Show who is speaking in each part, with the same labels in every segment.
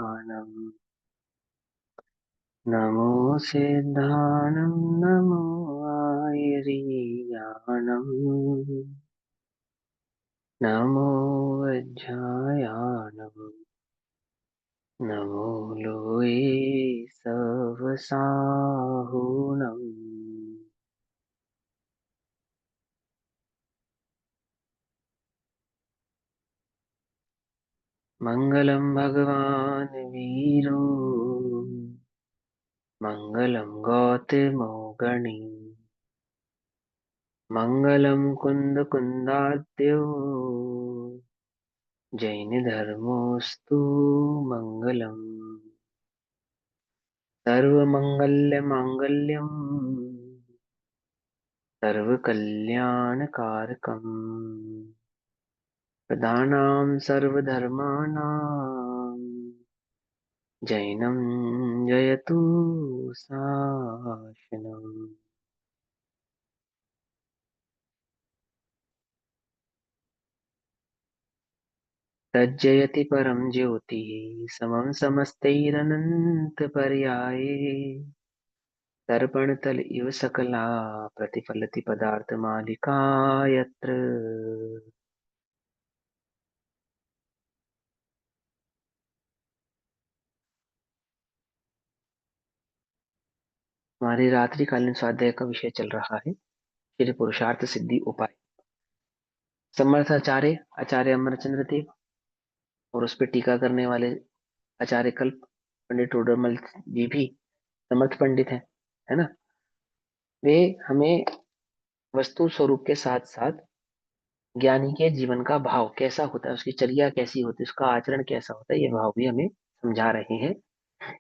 Speaker 1: आनम नमो सिद्धानम नमो आयरियाणम नमो वज्रायाणम नमो लोये सवसाहुनम। मंगलम भगवान वीरो मंगलम गौतमो गणी मंगलम कुंद कुंदाद्यो जैन धर्मोस्तु मंगलम। सर्वमंगल मांगल्यम सर्वकल्याणकारकम प्रदानां सर्वधर्माणां जैनं जयतु शासनम्। तज्जयति परं ज्योतिः समं समस्तैरनन्तपर्याये दर्पणतल इव सकला प्रतिफलति पदार्थमालिका यत्र। हमारे रात्रिकालीन स्वाध्याय का विषय चल रहा है श्री पुरुषार्थ सिद्धि उपाय। समर्थ आचार्य आचार्य अमरचंद्र देव और उस पर टीका करने वाले आचार्य कल्प पंडित टोडरमल जी भी समर्थ पंडित हैं, है ना। वे हमें वस्तु स्वरूप के साथ साथ ज्ञानी के जीवन का भाव कैसा होता है, उसकी चर्या कैसी होती है, उसका आचरण कैसा होता है, ये भाव भी हमें समझा रहे हैं।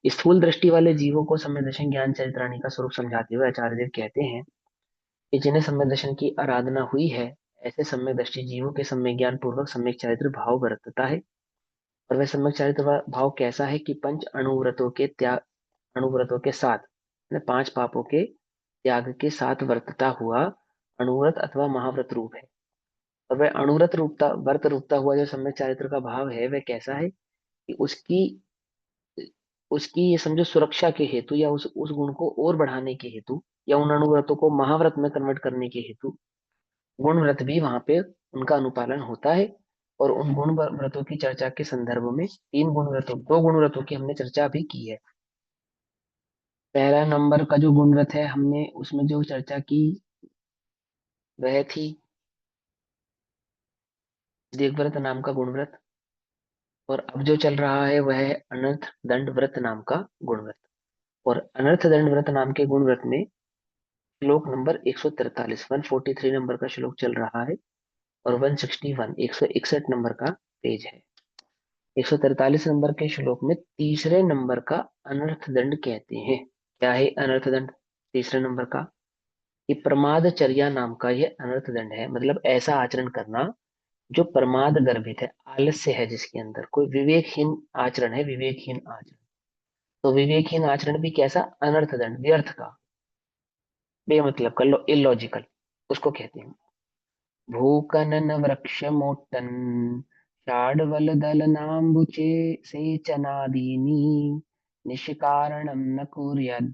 Speaker 1: स्थूल दृष्टि वाले जीवों को सम्यक दर्शन ज्ञान चरित्राणी का स्वरूप समझाते हुए आचार्य देव कहते हैं कि जिन्हें सम्यक दर्शन की आराधना हुई है, ऐसे सम्यक दृष्टि जीवों के सम्यक ज्ञान पूर्वक सम्यक चरित्र भाव बरतता है। और वह सम्यक चरित्र भाव कैसा है कि पंच अणुव्रतों के त्याग, अणुव्रतों के साथ, यानी पांच पापों के त्याग के साथ वर्तता हुआ अणुव्रत अथवा महाव्रत रूप है। और वह अणुव्रत रूपता व्रत रूपता हुआ जो सम्यक चारित्र का भाव है वह कैसा है कि उसकी उसकी ये समझो सुरक्षा के हेतु या उस गुण को और बढ़ाने के हेतु या उन अणुव्रतों को महाव्रत में कन्वर्ट करने के हेतु गुण व्रत भी वहां पे उनका अनुपालन होता है। और उन गुण व्रतों की चर्चा के संदर्भ में तीन गुण व्रतों दो गुण व्रतों की हमने चर्चा भी की है। पहला नंबर का जो गुण व्रत है हमने उसमें जो चर्चा की वह थी देवव्रत नाम का गुण व्रत। और अब जो चल रहा है वह है अनर्थ दंड व्रत नाम का गुण व्रत। और अनर्थ दंड व्रत नाम के गुण व्रत में श्लोक नंबर 143 143 नंबर का श्लोक चल रहा है। और 161 161 नंबर का पेज है। 143 नंबर के श्लोक में तीसरे नंबर का अनर्थ दंड कहते हैं। क्या है अनर्थ दंड तीसरे नंबर का? कि प्रमादचर्या नाम का यह अनर्थ दंड है, मतलब ऐसा आचरण करना जो प्रमाद गर्भित है, आलस्य है, जिसके अंदर कोई विवेकहीन आचरण है, विवेकहीन आचरण। तो विवेकहीन आचरण भी कैसा? अनर्थ दंड, व्यर्थ का, बेमतलब का, इलॉजिकल, उसको कहते हैं। भूकनन वृक्ष मोट्टन शाड्वल दलनाम्बुचे सेचनादीनि निष्कारणं न कुर्यात्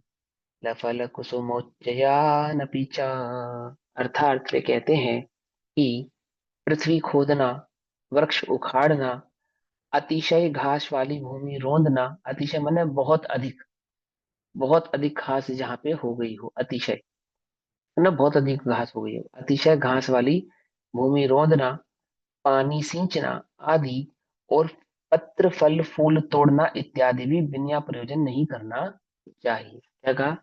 Speaker 1: लफल कुसुमोच्चयानपि च। अर्थात वे कहते हैं कि पृथ्वी खोदना, वृक्ष उखाड़ना, अतिशय घास वाली भूमि रोंदना, अतिशय माने बहुत अधिक घास जहाँ पे हो गई हो, अतिशय है ना, बहुत अधिक घास हो गई हो, अतिशय घास वाली भूमि रोंदना, पानी सींचना आदि, और पत्र फल फूल तोड़ना इत्यादि भी बिना प्रयोजन नहीं करना चाहिए। क्या कहा?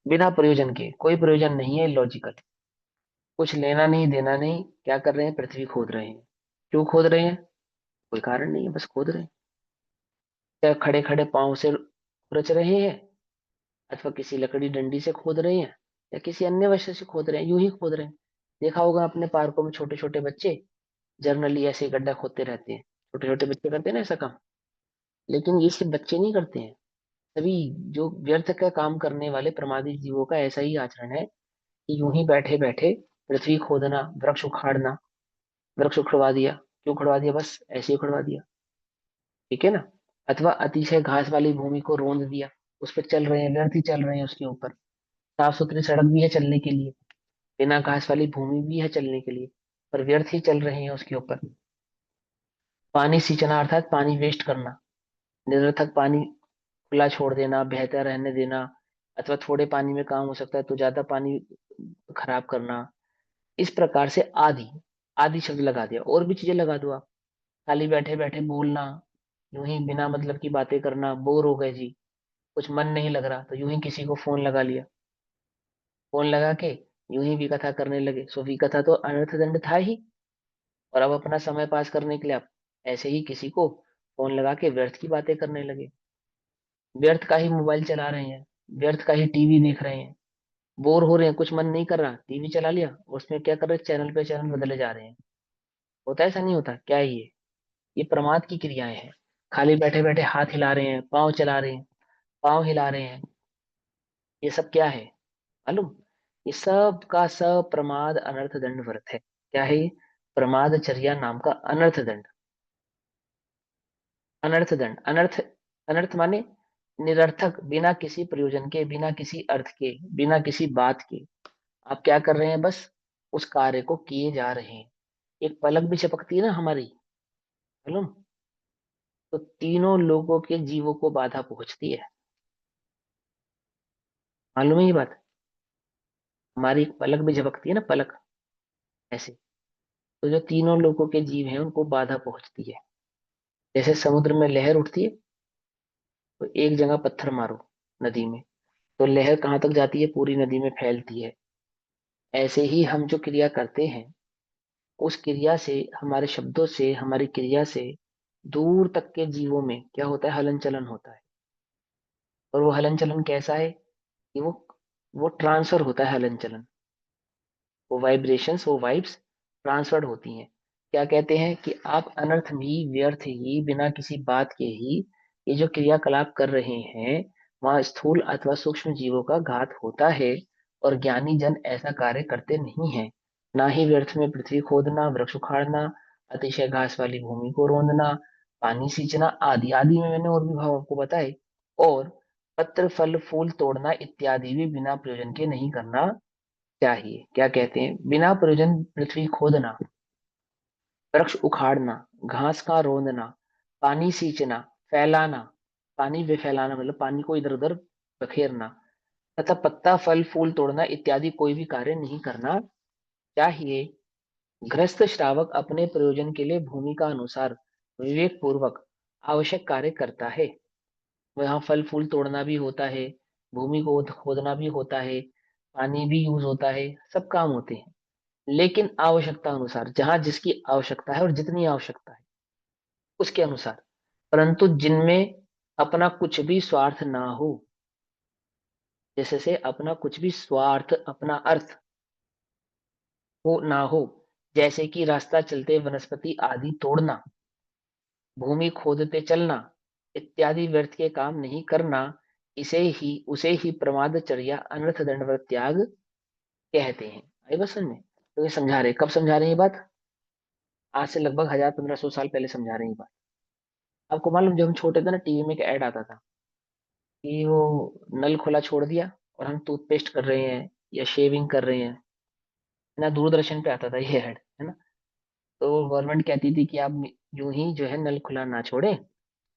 Speaker 1: बिना प्रयोजन के, कोई प्रयोजन नहीं है, लॉजिकल, कुछ लेना नहीं देना नहीं, क्या कर रहे हैं? पृथ्वी खोद रहे हैं। क्यों खोद रहे हैं? कोई कारण नहीं है, बस खोद रहे हैं। क्या खड़े खड़े पांव से खुरच रहे हैं, अथवा किसी लकड़ी डंडी से खोद रहे हैं, या किसी अन्य वजह से खोद रहे हैं? यूं ही खोद रहे हैं। देखा होगा अपने पार्कों में छोटे छोटे बच्चे जर्नली ऐसे गड्ढा खोदते रहते हैं, छोटे छोटे बच्चे करते हैं ना ऐसा काम। लेकिन ये सिर्फ बच्चे नहीं करते हैं, सभी जो व्यर्थ का काम करने वाले प्रमादी जीवों का ऐसा ही आचरण है कि यूं ही बैठे बैठे पृथ्वी खोदना, वृक्ष उखाड़ना, वृक्ष उखड़वा दिया, क्यों उखड़वा दिया? बस ऐसे ही उखड़वा दिया, ठीक है ना। अथवा अतिशय घास वाली भूमि को रोंद दिया, उस पर चल रहे हैं, व्यर्थ ही चल रहे हैं उसके ऊपर। साफ सुथरी सड़क भी है चलने के लिए, बिना घास वाली भूमि भी है चलने के लिए, पर व्यर्थ ही चल रहे हैं उसके ऊपर। पानी सींचना अर्थात पानी वेस्ट करना, निरर्थक पानी खुला छोड़ देना, बहता रहने देना, अथवा थोड़े पानी में काम हो सकता है तो ज्यादा पानी खराब करना। इस प्रकार से आदि, आदि शब्द लगा दिया, और भी चीजें लगा दो आप। खाली बैठे बैठे बोलना, यूं ही बिना मतलब की बातें करना, बोर हो गए जी, कुछ मन नहीं लग रहा तो यूं ही किसी को फोन लगा लिया, फोन लगा के यूं ही विकथा करने लगे। सो विकथा तो अनर्थ दंड था ही, और अब अपना समय पास करने के लिए आप ऐसे ही किसी को फोन लगा के व्यर्थ की बातें करने लगे। व्यर्थ का ही मोबाइल चला रहे हैं, व्यर्थ का ही टीवी देख रहे हैं, बोर हो रहे हैं, कुछ मन नहीं कर रहा, टीवी चला लिया, उसमें क्या कर रहे हैं, चैनल पे चैनल बदले जा रहे हैं। होता है ऐसा, नहीं होता क्या है ये प्रमाद की क्रियाएं हैं। खाली बैठे बैठे हाथ हिला रहे हैं, पाँव चला रहे हैं, पाँव हिला रहे हैं, ये सब क्या है मालूम? ये सब का सब प्रमाद अनर्थ दंड व्रत है। क्या है ये? प्रमादचर्या नाम का अनर्थ दंड। अनर्थ दंड, अनर्थ, अनर्थ माने निरर्थक, बिना किसी प्रयोजन के, बिना किसी अर्थ के, बिना किसी बात के आप क्या कर रहे हैं, बस उस कार्य को किए जा रहे हैं। एक पलक भी झपकती है ना हमारी, मालूम, तो तीनों लोगों के जीवों को बाधा पहुंचती है। मालूम है ये बात? हमारी एक पलक भी झपकती है ना, पलक, ऐसे, तो जो तीनों लोगों के जीव हैं उनको बाधा पहुंचती है। जैसे समुद्र में लहर उठती है, तो एक जगह पत्थर मारो नदी में, तो लहर कहाँ तक जाती है, पूरी नदी में फैलती है। ऐसे ही हम जो क्रिया करते हैं, उस क्रिया से, हमारे शब्दों से, हमारी क्रिया से दूर तक के जीवों में क्या होता है, हलन चलन होता है। और वो हलन चलन कैसा है कि वो ट्रांसफर होता है हलन चलन, वो वाइब्रेशंस, वो वाइब्स ट्रांसफर्ड होती हैं। क्या कहते हैं कि आप अनर्थ भी, व्यर्थ ही, बिना किसी बात के ही ये जो क्रियाकलाप कर रहे हैं, वहां स्थूल अथवा सूक्ष्म जीवों का घात होता है। और ज्ञानी जन ऐसा कार्य करते नहीं है। ना ही व्यर्थ में पृथ्वी खोदना, वृक्ष उखाड़ना, अतिशय घास वाली भूमि को रोंदना, पानी सींचना आदि, आदि में मैंने और भी भाव आपको बताए, और पत्र फल फूल तोड़ना इत्यादि भी बिना प्रयोजन के नहीं करना चाहिए। क्या कहते हैं, बिना प्रयोजन पृथ्वी खोदना, वृक्ष उखाड़ना, घास का रोंदना, पानी सींचना, फैलाना, पानी वे फैलाना मतलब पानी को इधर उधर बखेरना, तथा पत्ता फल फूल तोड़ना इत्यादि कोई भी कार्य नहीं करना चाहिए। गृहस्थ श्रावक अपने प्रयोजन के लिए भूमि का अनुसार विवेक पूर्वक आवश्यक कार्य करता है। वहाँ फल फूल तोड़ना भी होता है, भूमि को खोदना भी होता है, पानी भी यूज होता है, सब काम होते हैं, लेकिन आवश्यकता अनुसार, जहां जिसकी आवश्यकता है और जितनी आवश्यकता है उसके अनुसार, परंतु जिनमें अपना कुछ भी स्वार्थ ना हो। जैसे से अपना कुछ भी स्वार्थ, अपना अर्थ हो ना हो, जैसे कि रास्ता चलते वनस्पति आदि तोड़ना, भूमि खोदते चलना इत्यादि व्यर्थ के काम नहीं करना, इसे ही, उसे ही प्रमादचर्या अनर्थ दंडवत त्याग कहते हैं। आई बस समझ में? तो ये समझा रहे, कब समझा रहे हैं ये बात? आज से लगभग 1000-1500 साल पहले समझा रहे हैं ये बात। आपको मालूम, जब हम छोटे थे ना, टीवी में एक ऐड आता था कि वो नल खुला छोड़ दिया और हम टूथपेस्ट कर रहे हैं या शेविंग कर रहे हैं, है ना, दूरदर्शन पे आता था ये ऐड, है ना। तो गवर्नमेंट कहती थी कि आप यूं ही जो है नल खुला ना छोड़े,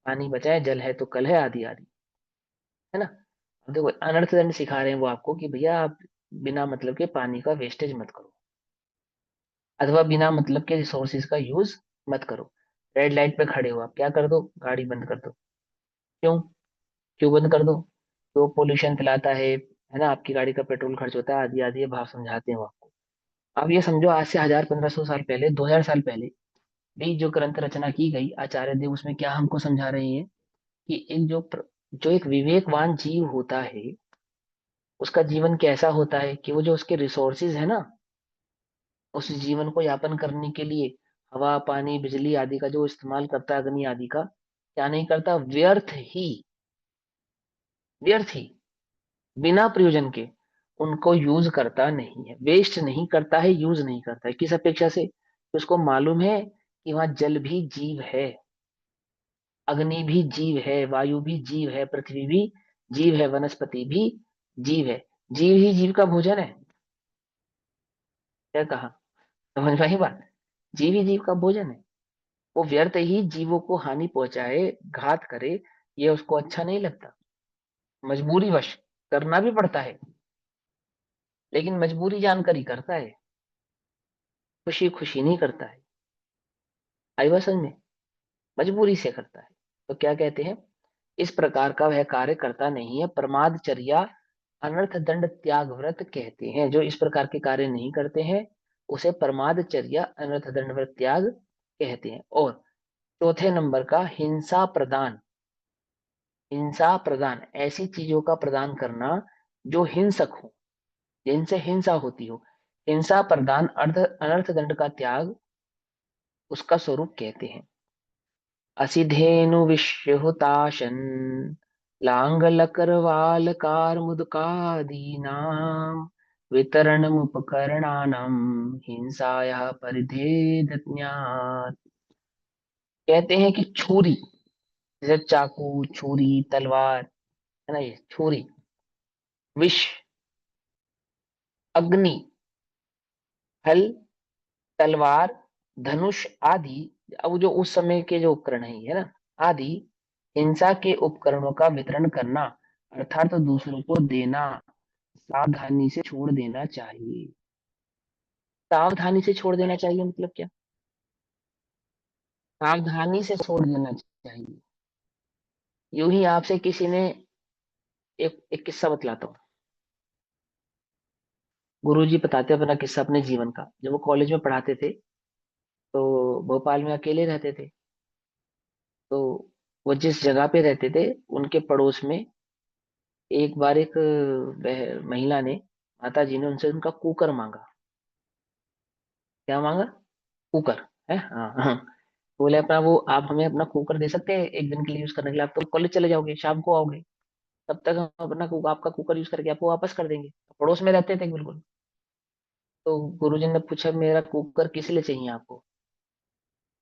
Speaker 1: पानी बचाए, जल है तो कल है, आदि आदि, है ना। अब देखो अनर्थ दंड सिखा रहे हैं वो आपको कि भैया आप बिना मतलब के पानी का वेस्टेज मत करो, अथवा बिना मतलब के रिसोर्सेज का यूज मत करो। रेड लाइट पे खड़े हो, आप क्या कर दो, गाड़ी बंद कर दो। क्यों? क्यों बंद कर दो? तो पोल्यूशन फैलाता है ना, आपकी गाड़ी का पेट्रोल खर्च होता है, आदि आदि, ये भाव समझाते हैं वो आपको। अब ये समझो, आज से 1000-1500 साल पहले, 2000 साल पहले भी जो ग्रंथ रचना की गई आचार्य देव, उसमें क्या हमको समझा रहे हैं कि एक जो एक विवेकवान जीव होता है, उसका जीवन कैसा होता है कि वो जो उसके रिसोर्सेज है ना, उस जीवन को यापन करने के लिए हवा पानी बिजली आदि का जो इस्तेमाल करता है, अग्नि आदि का, क्या नहीं करता, व्यर्थ ही, व्यर्थ ही, बिना प्रयोजन के उनको यूज करता नहीं है, वेस्ट नहीं करता है, यूज नहीं करता है। किस अपेक्षा से? कि उसको मालूम है कि वहां जल भी जीव है, अग्नि भी जीव है, वायु भी जीव है, पृथ्वी भी जीव है, वनस्पति भी जीव है। जीव ही जीव का भोजन है। क्या कहा? समझ में आई बात? जीव ही जीव का भोजन है। वो व्यर्थ ही जीवों को हानि पहुंचाए, घात करे, ये उसको अच्छा नहीं लगता। मजबूरी वश करना भी पड़ता है, लेकिन मजबूरी जानकर ही करता है, खुशी खुशी नहीं करता है। आई बात समझ में? मजबूरी से करता है। तो क्या कहते हैं, इस प्रकार का वह कार्य करता नहीं है। प्रमादचर्या अनर्थ दंड त्याग व्रत कहते हैं। जो इस प्रकार के कार्य नहीं करते हैं उसे प्रमादचर्या अनर्थ दंड व्रत त्याग कहते हैं। और चौथे नंबर का हिंसा प्रदान। हिंसा प्रदान ऐसी चीजों का प्रदान करना जो हिंसक हो, जिनसे हिंसा होती हो। हिंसा प्रदान अर्थ अनर्थ दंड का त्याग उसका स्वरूप कहते हैं। असिधेनु विश्रुताशन लांगलकरवाल कार्मुदकादीनां वितरणमुपकरणानां हिंसायाः परिधेयज्ञात्। कहते हैं कि छुरी, जैसे चाकू, छुरी, तलवार, है ना, ये छुरी, विष, अग्नि, हल, तलवार, धनुष आदि, अब जो उस समय के जो उपकरण है ना, आदि हिंसा के उपकरणों का वितरण करना, अर्थात तो दूसरों को देना, सावधानी से छोड़ देना चाहिए। सावधानी से छोड़ देना चाहिए मतलब क्या? सावधानी से छोड़ देना चाहिए। यूं ही आपसे किसी ने, एक किस्सा बतलाता हूँ। गुरुजी बताते अपना किस्सा अपने जीवन का। जब वो कॉलेज में पढ़ाते थे तो भोपाल में अकेले रहते थे। तो वो जिस जगह पे रहते थे उनके पड़ोस में एक बार एक महिला ने, माता जी ने उनसे उनका कुकर मांगा। क्या मांगा? कुकर। है, हाँ हाँ। बोले अपना वो, आप हमें अपना कुकर दे सकते हैं एक दिन के लिए यूज करने के लिए? आप तो कॉलेज चले जाओगे, शाम को आओगे, तब तक हम अपना आपका कुकर यूज करके आपको वापस कर देंगे। पड़ोस में रहते थे बिल्कुल। तो गुरुजी ने पूछा, मेरा कुकर किस लिए चाहिए आपको?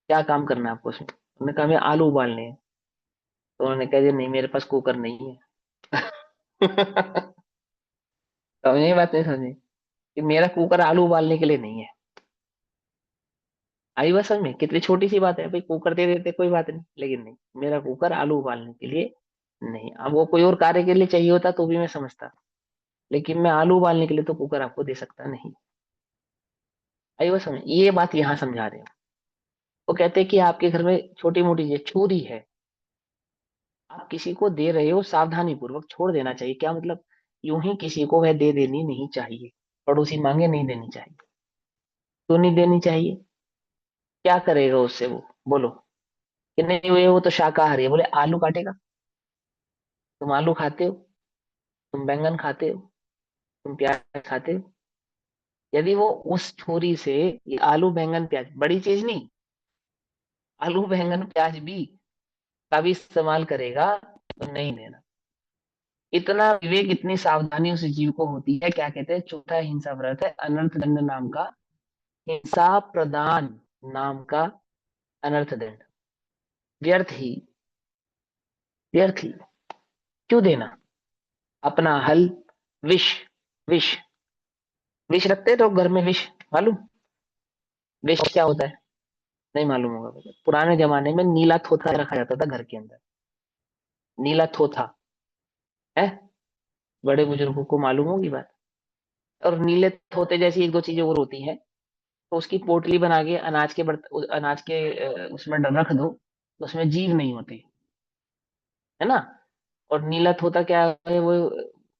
Speaker 1: क्या काम करना है आपको उसमें? उन्होंने कहा, हमें आलू उबालने हैं। तो उन्होंने कहा, जी नहीं, मेरे पास कुकर नहीं है। समझे बात? नहीं समझे कि मेरा कुकर आलू उबालने के लिए नहीं है? आई बात समझ में? कितनी छोटी सी बात है भाई, कुकर दे देते कोई बात नहीं, लेकिन नहीं, मेरा कुकर आलू उबालने के लिए नहीं। अब वो कोई और कार्य के लिए चाहिए होता तो भी मैं समझता, लेकिन मैं आलू उबालने के लिए तो कुकर आपको दे सकता नहीं। आई बात समझ? ये बात यहाँ समझा रहे हो। वो कहते हैं कि आपके घर में छोटी मोटी ये छुरी है, आप किसी को दे रहे हो, सावधानी पूर्वक छोड़ देना चाहिए। क्या मतलब? यूं ही किसी को वह दे देनी नहीं चाहिए। पड़ोसी मांगे नहीं देनी चाहिए। क्यों नहीं देनी चाहिए? क्या करेगा उससे वो? बोलो। कि नहीं, वो तो शाकाहारी है, बोले आलू काटेगा? तुम आलू खाते हो? तुम बैंगन खाते हो? तुम प्याज खाते हो? यदि वो उस छुरी से, ये आलू बैंगन प्याज बड़ी चीज नहीं, आलू बैंगन प्याज भी का भी इस्तेमाल करेगा तो नहीं देना। इतना विवेक, इतनी सावधानी उस जीव को होती है। क्या कहते हैं, चौथा हिंसा व्रत है अनर्थ दंड नाम का, हिंसा प्रदान नाम का अनर्थ दंड। व्यर्थ ही, व्यर्थ ही क्यों देना? अपना हल, विष, विष, विष रखते तो घर में विष, मालूम विष क्या होता है? नहीं मालूम होगा भैया। पुराने जमाने में नीला थोथा रखा जाता था घर के अंदर। नीला थोथा है, बड़े बुजुर्गों को मालूम होगी बात। और नीले थोते जैसी एक दो चीजें और होती हैं, तो उसकी पोटली बना के अनाज के अनाज के उसमें रख दो, तो उसमें जीव नहीं होते, है ना। और नीला थोता क्या है, वो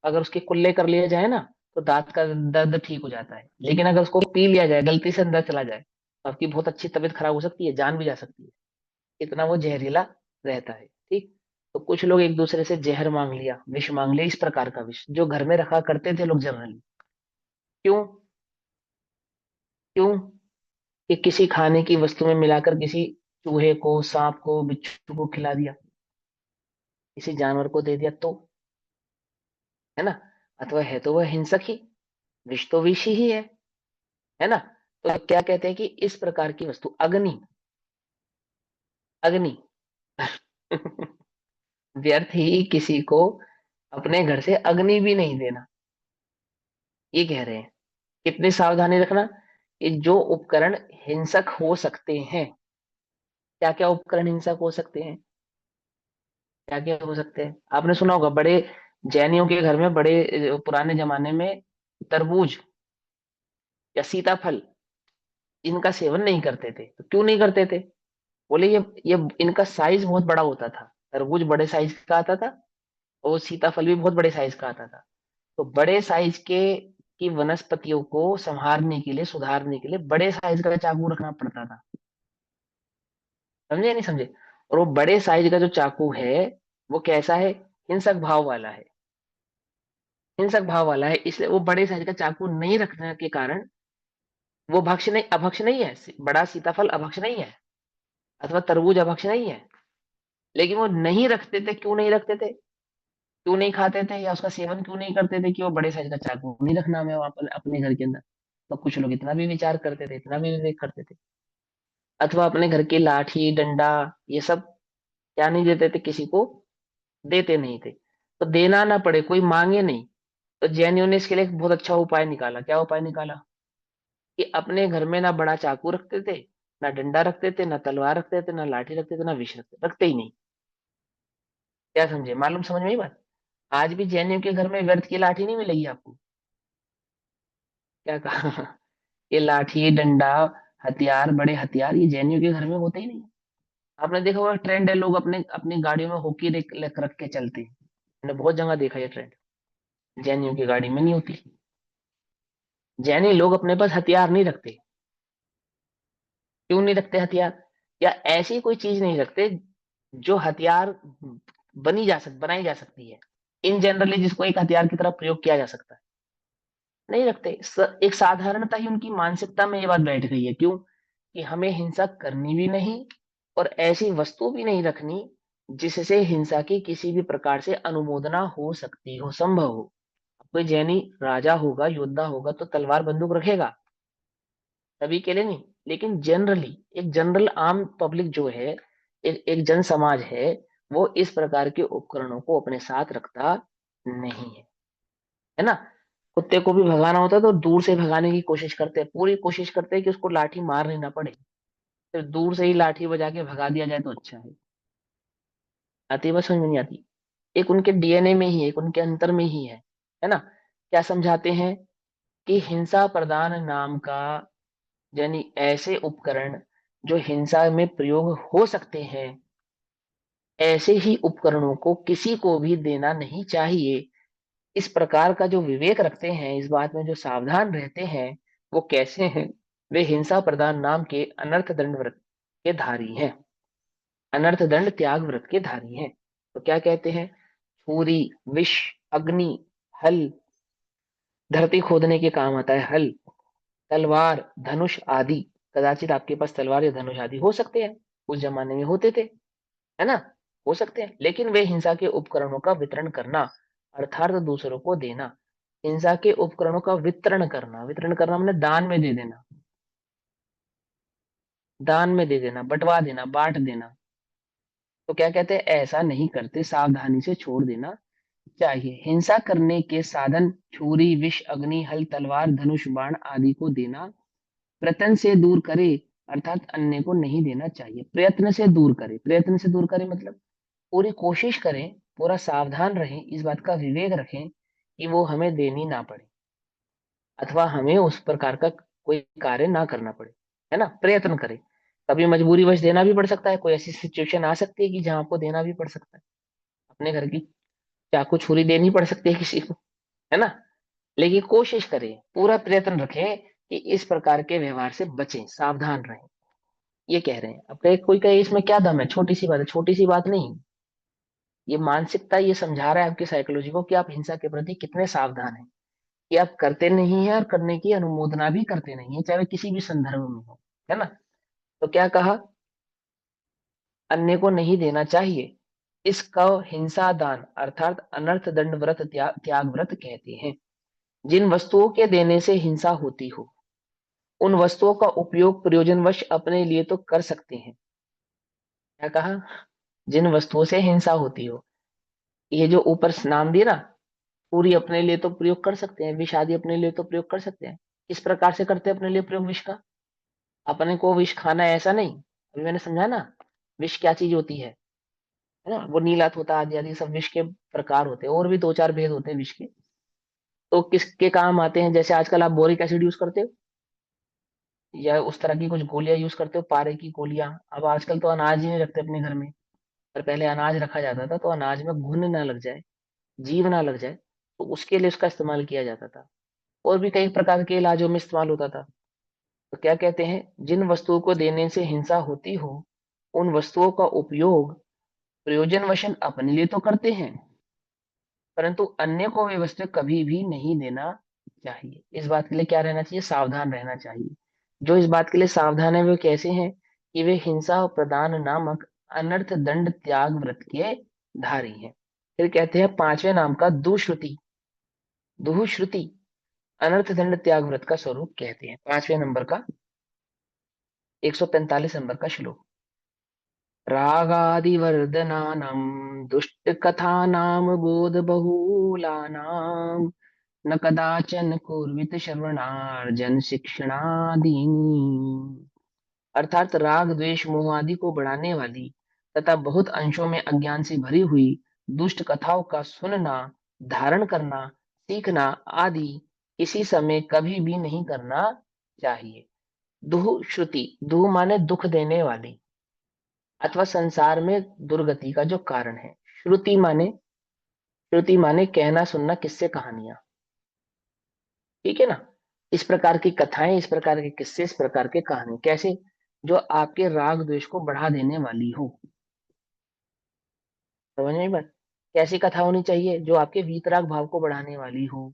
Speaker 1: अगर उसके कुल्ले कर लिया जाए ना तो दांत का दर्द ठीक हो जाता है। लेकिन अगर उसको पी लिया जाए, गलती से अंदर चला जाए, तो आपकी बहुत अच्छी तबीयत खराब हो सकती है, जान भी जा सकती है। इतना वो जहरीला रहता है। ठीक। तो कुछ लोग एक दूसरे से जहर मांग लिया, विष मांग लिया, इस प्रकार का विष जो घर में रखा करते थे लोग जनरली। क्यों? क्यों? कि किसी खाने की वस्तु में मिलाकर किसी चूहे को, सांप को, बिच्छू को खिला दिया, किसी जानवर को दे दिया तो, है ना। अथवा है तो वह हिंसक ही, विष तो विष ही है ना। तो क्या कहते हैं कि इस प्रकार की वस्तु, अग्नि, अग्नि व्यर्थ ही किसी को अपने घर से अग्नि भी नहीं देना, ये कह रहे हैं। कितनी सावधानी रखना कि जो उपकरण हिंसक हो सकते हैं, क्या क्या उपकरण हिंसक हो सकते हैं, क्या क्या हो सकते हैं, आपने सुना होगा बड़े जैनियों के घर में, बड़े पुराने जमाने में तरबूज या सीताफल, इनका सेवन नहीं करते थे। तो क्यों नहीं करते थे? बोले ये इनका साइज बहुत बड़ा होता था, तरबूज बड़े साइज का आता था और सीताफल भी बहुत बड़े साइज का आता था। तो बड़े साइज के की वनस्पतियों को संहारने के लिए, सुधारने के लिए बड़े साइज का चाकू रखना पड़ता था। समझे या नहीं समझे? और वो बड़े साइज का जो चाकू है, वो कैसा है? हिंसक भाव वाला है। हिंसक भाव वाला है, इसलिए वो बड़े साइज का चाकू नहीं रखने के कारण वो भक्ष्य नहीं, अभक्ष्य नहीं है। बड़ा सीताफल अभक्ष्य नहीं है, अथवा तरबूज अभक्ष्य नहीं है। लेकिन वो नहीं रखते थे, क्यों नहीं रखते थे, क्यों नहीं खाते थे, या उसका सेवन क्यों नहीं करते थे? कि वो बड़े साइज का चाकू नहीं रखना हमें वहां पर अपने घर के अंदर। तो कुछ लोग इतना भी विचार करते थे, इतना भी विवेक करते थे। अथवा अपने घर की लाठी डंडा, ये सब क्या नहीं देते थे किसी को, देते नहीं थे। तो देना ना पड़े, कोई मांगे नहीं। तो जैनियों ने इसके लिए एक बहुत अच्छा उपाय निकाला। क्या उपाय निकाला? कि अपने घर में ना बड़ा चाकू रखते थे, ना डंडा रखते थे, ना तलवार रखते थे, ना लाठी रखते थे, ना विष रखते ही नहीं। क्या समझे? मालूम, समझ में ही बात? आज भी जैनियों के घर में व्यर्थ की लाठी नहीं मिलेगी आपको। क्या कहा? ये लाठी डंडा, हथियार, बड़े हथियार, ये जैनियों के घर में होते ही नहीं। आपने देखा होगा ट्रेंड है, लोग अपने अपनी गाड़ियों में हॉकी रख रख के चलते हैं। मैंने बहुत जगह देखा ये ट्रेंड। जैनियों की गाड़ी में नहीं होती। जैनी लोग अपने पास हथियार नहीं रखते। क्यों नहीं रखते हथियार? या ऐसी कोई चीज नहीं रखते जो हथियार बनाई जा सकती है, इन जनरली, जिसको एक हथियार की तरह प्रयोग किया जा सकता है, नहीं रखते। एक साधारणता ही उनकी मानसिकता में ये बात बैठ गई है। क्यों? कि हमें हिंसा करनी भी नहीं, और ऐसी वस्तु भी नहीं रखनी जिससे हिंसा की किसी भी प्रकार से अनुमोदना हो सकती हो, संभव हो। कोई जैनी राजा होगा, योद्धा होगा, तो तलवार बंदूक रखेगा, सभी के लिए नहीं। लेकिन जनरली, एक जनरल आम पब्लिक जो है, एक जन समाज है, वो इस प्रकार के उपकरणों को अपने साथ रखता नहीं है। है ना? कुत्ते को भी भगाना होता है तो दूर से भगाने की कोशिश करते हैं, पूरी कोशिश करते हैं कि उसको लाठी मारनी ना पड़े, सिर्फ दूर से ही लाठी बजा के भगा दिया जाए तो अच्छा है। आती है बात? समझ में नहीं आती? एक उनके डीएनए में ही है, एक उनके अंतर में ही है ना? क्या समझाते हैं? कि हिंसा प्रदान नाम का, यानी ऐसे उपकरण जो हिंसा में प्रयोग हो सकते हैं, ऐसे ही उपकरणों को किसी को भी देना नहीं चाहिए। इस प्रकार का जो विवेक रखते हैं, इस बात में जो सावधान रहते हैं, वो कैसे हैं? वे हिंसा प्रदान नाम के अनर्थ दंड व्रत के धारी हैं। अनर्थ दंड त्याग व्रत के धारी हैं। तो क्या कहते हैं? छुरी, विष, अग्नि, हल, धरती खोदने के काम आता है हल, तलवार, धनुष आदि। कदाचित आपके पास तलवार या धनुष आदि हो सकते हैं, उस जमाने में होते थे, है ना? हो सकते हैं। लेकिन वे हिंसा के उपकरणों का वितरण करना, अर्थात दूसरों को देना। हिंसा के उपकरणों का वितरण करना, वितरण करना मैंने दान में दे देना, दान में दे देना, बंटवा देना, बांट देना। तो क्या कहते हैं? ऐसा नहीं करते, सावधानी से छोड़ देना चाहिए। हिंसा करने के साधन छुरी, विष, अग्नि, हल, तलवार, धनुष, बाण आदि को देना प्रयत्न से दूर करे, अर्थात अन्य को नहीं देना चाहिए। प्रयत्न से दूर करे, प्रयत्न से दूर करे मतलब पूरी कोशिश करें, पूरा सावधान रहें, इस बात का विवेक रखें कि वो हमें देनी ना पड़े, अथवा हमें उस प्रकार का कोई कार्य ना करना पड़े। है ना? प्रयत्न करें। कभी मजबूरीवश देना भी पड़ सकता है, कोई ऐसी सिचुएशन आ सकती है कि जहां आपको देना भी पड़ सकता है। अपने घर की चाकू छुरी देनी पड़ सकती है किसी को, है ना? लेकिन कोशिश करें, पूरा प्रयत्न रखें कि इस प्रकार के व्यवहार से बचें, सावधान रहें। ये कह रहे हैं। अब कोई कहे इसमें क्या दम है, छोटी सी बात है, छोटी सी बात नहीं। ये मानसिकता ये समझा रहा है आपकी साइकोलॉजी को कि आप हिंसा के प्रति कितने सावधान हैं, कि आप करते नहीं है और करने की अनुमोदना भी करते नहीं है, चाहे वह किसी भी संदर्भ में हो। है ना? तो क्या कहा? अन्य को नहीं देना चाहिए। इसका हिंसा दान अर्थात अनर्थ दंड व्रत त्याग व्रत कहते हैं। जिन वस्तुओं के देने से हिंसा होती हो, उन वस्तुओं का उपयोग प्रयोजनवश अपने लिए तो कर सकते हैं। क्या कहा? जिन वस्तुओं से हिंसा होती हो। ये जो ऊपर नाम दिए ना, पूरी अपने लिए तो प्रयोग कर सकते हैं, विष आदि अपने लिए तो प्रयोग कर सकते हैं। किस प्रकार से करते हैं अपने लिए प्रयोग विष का? अपने को विष खाना है ऐसा नहीं, अभी मैंने समझा ना। विष क्या चीज होती है ना, वो नीला तोता आदि आदि सब विष के प्रकार होते हैं, और भी दो चार भेद होते हैं विष के। तो किसके काम आते हैं? जैसे आजकल आप बोरिक एसिड यूज करते हो, या उस तरह की कुछ गोलियां यूज करते हो, पारे की गोलियां। अब आजकल तो अनाज ही नहीं रखते अपने घर में, पर पहले अनाज रखा जाता था, तो अनाज में घुन ना लग जाए, जीव ना लग जाए, तो उसके लिए उसका इस्तेमाल किया जाता था। और भी कई प्रकार के इलाजों में इस्तेमाल होता था। तो क्या कहते हैं, जिन वस्तुओं को देने से हिंसा होती हो, उन वस्तुओं का उपयोग प्रयोजन वशन अपने लिए तो करते हैं, परंतु अन्य को वे वस्तु कभी भी नहीं देना चाहिए। इस बात के लिए क्या रहना चाहिए? सावधान रहना चाहिए। जो इस बात के लिए सावधान है वे कैसे हैं? कि वे हिंसा और प्रदान नामक अनर्थ दंड त्याग व्रत के धारी हैं। फिर कहते हैं पांचवें नाम का दुश्रुति। दुश्रुति अनर्थ दंड त्याग व्रत का स्वरूप कहते हैं, पांचवें नंबर का 145 नंबर का श्लोक। रागादिवर्धनानां दुष्टकथानां बोधबहुलानां न कदाचन कुर्वित श्रवणार्जन शिक्षणादीनि। अर्थात राग द्वेष मोह आदि को बढ़ाने वाली तथा बहुत अंशों में अज्ञान से भरी हुई दुष्ट कथाओं का सुनना, धारण करना, सीखना आदि किसी समय कभी भी नहीं करना चाहिए। दुह श्रुति, दुह माने दुख देने वाली अथवा संसार में दुर्गति का जो कारण है। श्रुति माने, श्रुति माने कहना सुनना, किस्से कहानियां। ठीक है ना? इस प्रकार की कथाएं, इस प्रकार के किस्से, इस प्रकार के कहानी कैसे, जो आपके राग द्वेष को बढ़ा देने वाली हो। समझ में बात? कैसी कथा होनी चाहिए? जो आपके वीतराग भाव को बढ़ाने वाली हो,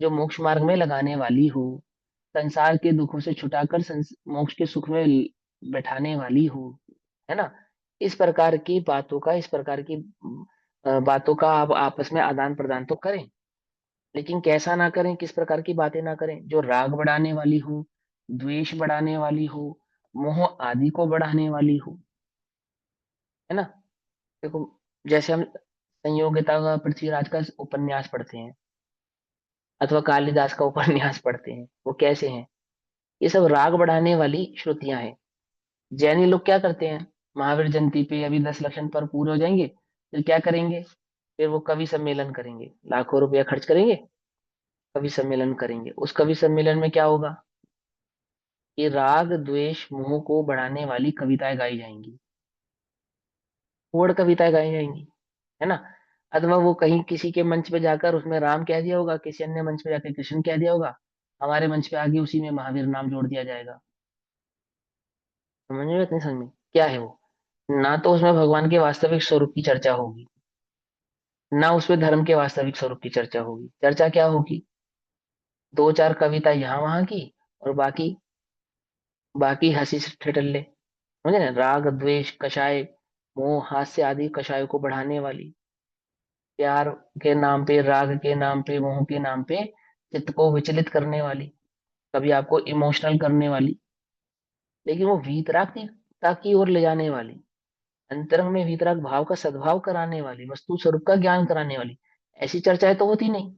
Speaker 1: जो मोक्ष मार्ग में लगाने वाली हो, संसार के दुखों से छुटाकर मोक्ष के सुख में बैठाने वाली हो, है ना? इस प्रकार की बातों का, इस प्रकार की बातों का आप आपस में आदान प्रदान तो करें, लेकिन कैसा ना करें, किस प्रकार की बातें ना करें? जो राग बढ़ाने वाली हो, द्वेष बढ़ाने वाली हो, मोह आदि को बढ़ाने वाली हो, है ना? देखो, जैसे हम संयोगिता का पृथ्वीराज का उपन्यास पढ़ते हैं, अथवा कालिदास का उपन्यास पढ़ते हैं, वो कैसे हैं? ये सब राग बढ़ाने वाली श्रुतियां हैं। जैनी लोग क्या करते हैं? महावीर जयंती पे अभी 10 लक्षण पर पूरे हो जाएंगे, फिर क्या करेंगे? फिर वो कवि सम्मेलन करेंगे, लाखों रुपया खर्च करेंगे, कवि सम्मेलन करेंगे। उस कवि सम्मेलन में क्या होगा? कि राग द्वेष मोह को बढ़ाने वाली कविताएं गाई जाएंगी, होड़ कविताएं गाई जाएंगी, है ना? अथवा वो कहीं किसी के मंच पे जाकर उसमें राम कह दिया होगा, किसी अन्य मंच पे जाकर कृष्ण कह दिया होगा, हमारे मंच पे आगे उसी में महावीर नाम जोड़ दिया जाएगा। समझ में? इतनी समझ में क्या है वो? ना तो उसमें भगवान के वास्तविक स्वरूप की चर्चा होगी, ना उसमें धर्म के वास्तविक स्वरूप की चर्चा होगी। चर्चा क्या होगी? दो चार कविता यहाँ वहां की, और बाकी बाकी हंसी से ठिठल्ले। समझे ना? राग द्वेष कषाय, मोह हास्य आदि कषायों को बढ़ाने वाली, प्यार के नाम पे, राग के नाम पे, मोह के नाम पे चित्त को विचलित करने वाली, कभी आपको इमोशनल करने वाली, लेकिन वो वीतरागता की ओर ले जाने वाली, अंतरंग में वीतराग भाव का सद्भाव कराने वाली, वस्तु स्वरूप का ज्ञान कराने वाली, ऐसी चर्चाएं तो होती नहीं।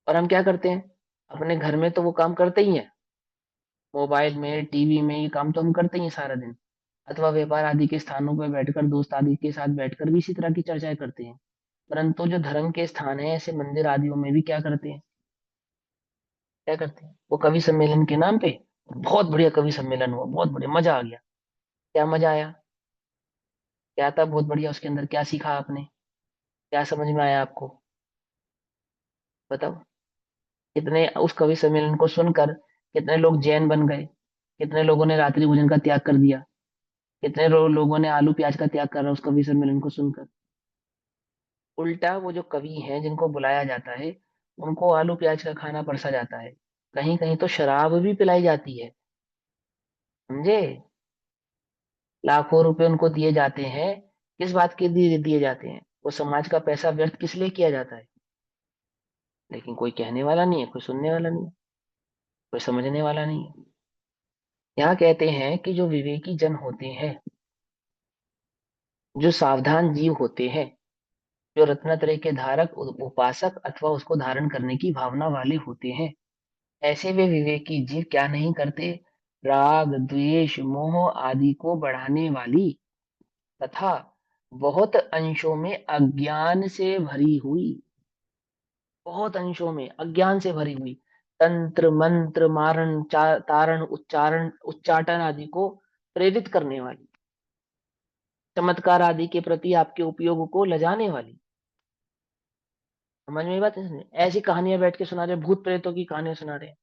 Speaker 1: और हम क्या करते हैं? अपने घर में तो वो काम करते ही हैं, मोबाइल में, टीवी में, ये काम तो हम करते ही हैं सारा दिन, अथवा व्यापार आदि के स्थानों पर बैठकर दोस्त आदि के साथ बैठकर भी इसी तरह की चर्चाएं करते हैं। परंतु जो धर्म के स्थान है, ऐसे मंदिर आदियों में भी क्या करते हैं? क्या करते हैं? वो कवि सम्मेलन के नाम पे, बहुत बढ़िया कवि सम्मेलन हुआ, बहुत बढ़िया, मजा आ गया। क्या मजा आया? क्या था बहुत बढ़िया उसके अंदर? क्या सीखा आपने? क्या समझ में आया आपको? बताओ। कितने उस कवि सम्मेलन को सुनकर कितने लोग जैन बन गए, कितने लोगों ने रात्रि भोजन का त्याग कर दिया, कितने लोगों ने आलू प्याज का त्याग करा उस कवि सम्मेलन को सुनकर। उल्टा वो जो कवि हैं जिनको बुलाया जाता है, उनको आलू प्याज का खाना परसा जाता है, कहीं कहीं तो शराब भी पिलाई जाती है। समझे? लाखों रुपए उनको दिए जाते हैं। किस बात के लिए दिए जाते हैं? वो समाज का पैसा व्यर्थ किस लिए किया जाता है? लेकिन कोई कहने वाला नहीं है, कोई सुनने वाला नहीं है, कोई समझने वाला नहीं है। यहाँ कहते हैं कि जो विवेकी जन होते हैं, जो सावधान जीव होते हैं, जो रत्नत्रय के धारक उपासक अथवा उसको धारण करने की भावना वाले होते हैं, ऐसे वे विवेकी जीव क्या नहीं करते? राग द्वेष मोह आदि को बढ़ाने वाली तथा बहुत अंशों में अज्ञान से भरी हुई, बहुत अंशों में अज्ञान से भरी हुई तंत्र मंत्र मारण तारण उच्चारण उच्चाटन आदि को प्रेरित करने वाली, चमत्कार आदि के प्रति आपके उपयोग को लजाने वाली। समझ में ये बात है? ऐसी कहानियां बैठ के सुना रहे, भूत प्रेतों की कहानियां सुना रहे हैं।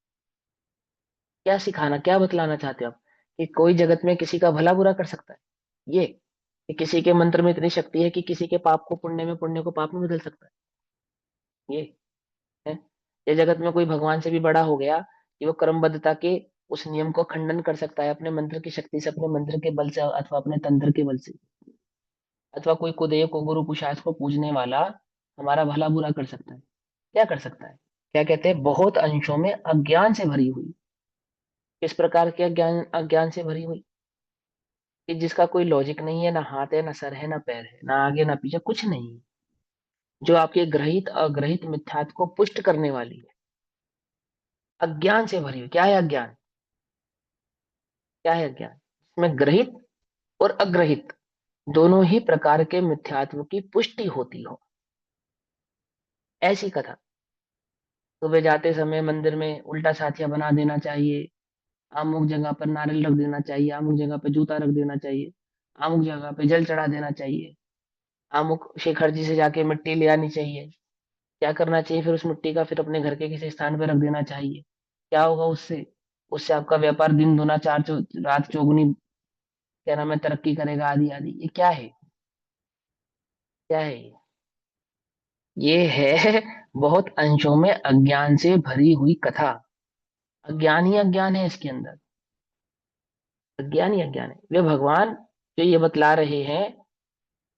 Speaker 1: क्या सिखाना, क्या बतलाना चाहते हो आप? कि कोई जगत में किसी का भला बुरा कर सकता है? ये कि किसी के मंत्र में इतनी शक्ति है कि किसी के पाप को पुण्य में, पुण्य को पाप में बदल सकता है? ये है? ये जगत में कोई भगवान से भी बड़ा हो गया कि वो कर्मबद्धता के उस नियम को खंडन कर सकता है अपने मंत्र की शक्ति से, अपने मंत्र के बल से, अथवा अपने तंत्र के बल से, अथवा कोई कुदेव को गुरु कुशास को पूजने वाला हमारा भला बुरा कर सकता है? क्या कर सकता है? क्या कहते हैं? बहुत अंशों में अज्ञान से भरी हुई। किस प्रकार के अज्ञान? अज्ञान से भरी हुई कि जिसका कोई लॉजिक नहीं है, ना हाथ है, ना सर है, ना पैर है, ना आगे ना पीछे, कुछ नहीं। जो आपके ग्रहित अग्रहित मिथ्यात्व को पुष्ट करने वाली है, अज्ञान से भरी हुई। क्या है अज्ञान? क्या है अज्ञान? इसमें ग्रहित और अग्रहित दोनों ही प्रकार के मिथ्यात्व की पुष्टि होती हो, ऐसी कथा। सुबह जाते समय मंदिर में उल्टा साथिया बना देना चाहिए, अमुक जगह पर नारियल रख देना चाहिए, अमुक जगह पे जूता रख देना चाहिए, अमुक जगह पे जल चढ़ा देना चाहिए, अमुक शेखर जी से जाके मिट्टी ले आनी चाहिए। क्या करना चाहिए फिर? उस मिट्टी का फिर अपने घर के किसी स्थान पर रख देना चाहिए। क्या होगा उससे? उससे आपका व्यापार दिन दुना रात चौगुनी, क्या नाम है, तरक्की करेगा, आदि आदि। ये क्या है? क्या है ये है बहुत अंशों में अज्ञान से भरी हुई कथा। अज्ञान ही अज्ञान है इसके अंदर, अज्ञान ही अज्ञान है। वे भगवान जो ये बतला रहे हैं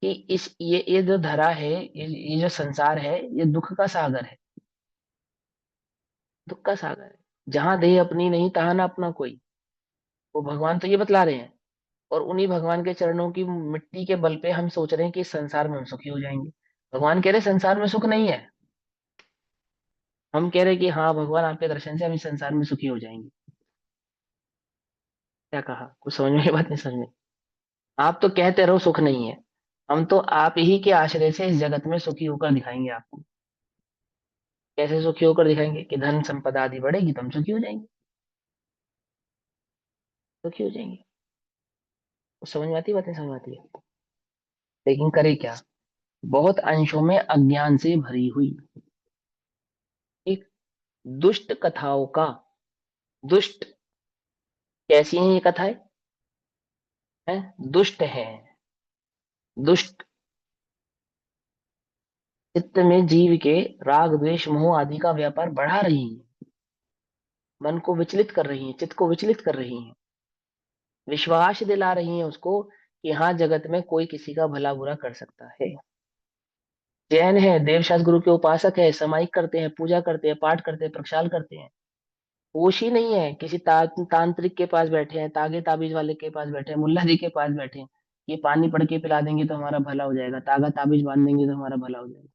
Speaker 1: कि इस ये जो धरा है, ये जो संसार है, ये दुख का सागर है, दुख का सागर है। जहां देह अपनी नहीं तहां ना अपना कोई, वो भगवान तो ये बतला रहे हैं। और उन्हीं भगवान के चरणों की मिट्टी के बल पे हम सोच रहे हैं कि इस संसार में हम सुखी हो जाएंगे। भगवान कह रहे संसार में सुख नहीं है। हम कह रहे कि हाँ भगवान आपके दर्शन से हम इस संसार में सुखी हो जाएंगे। क्या कहा? कुछ समझ में? ये बात नहीं समझ में? आप तो कहते रहो सुख नहीं है, हम तो आप ही के आश्रय से इस जगत में सुखी होकर दिखाएंगे आपको। कैसे सुखी होकर दिखाएंगे? कि धन संपदा आदि बढ़ेगी तो हम सुखी हो जाएंगे, सुखी हो जाएंगे। कुछ समझ में आती है? बात नहीं समझ आती है? लेकिन करे क्या? बहुत अंशों में अज्ञान से भरी हुई एक दुष्ट कथाओं का, दुष्ट। कैसी है ये कथाएं? हैं? दुष्ट है, दुष्ट। चित्त में जीव के राग द्वेष मोह आदि का व्यापार बढ़ा रही है, मन को विचलित कर रही है, चित्त को विचलित कर रही है, विश्वास दिला रही है उसको कि हाँ जगत में कोई किसी का भला बुरा कर सकता है। जैन है, देवशास्त्र गुरु के उपासक है, समाइक करते हैं, पूजा करते हैं, पाठ करते हैं, प्रक्षाल करते हैं। होश ही नहीं है, किसी तांत्रिक के पास बैठे हैं, तागे ताबीज वाले के पास बैठे हैं, मुल्ला जी के पास बैठे हैं। ये पानी पड़ के पिला देंगे तो हमारा भला हो जाएगा, तागा ताबीज बांध देंगे तो हमारा भला हो जाएगा।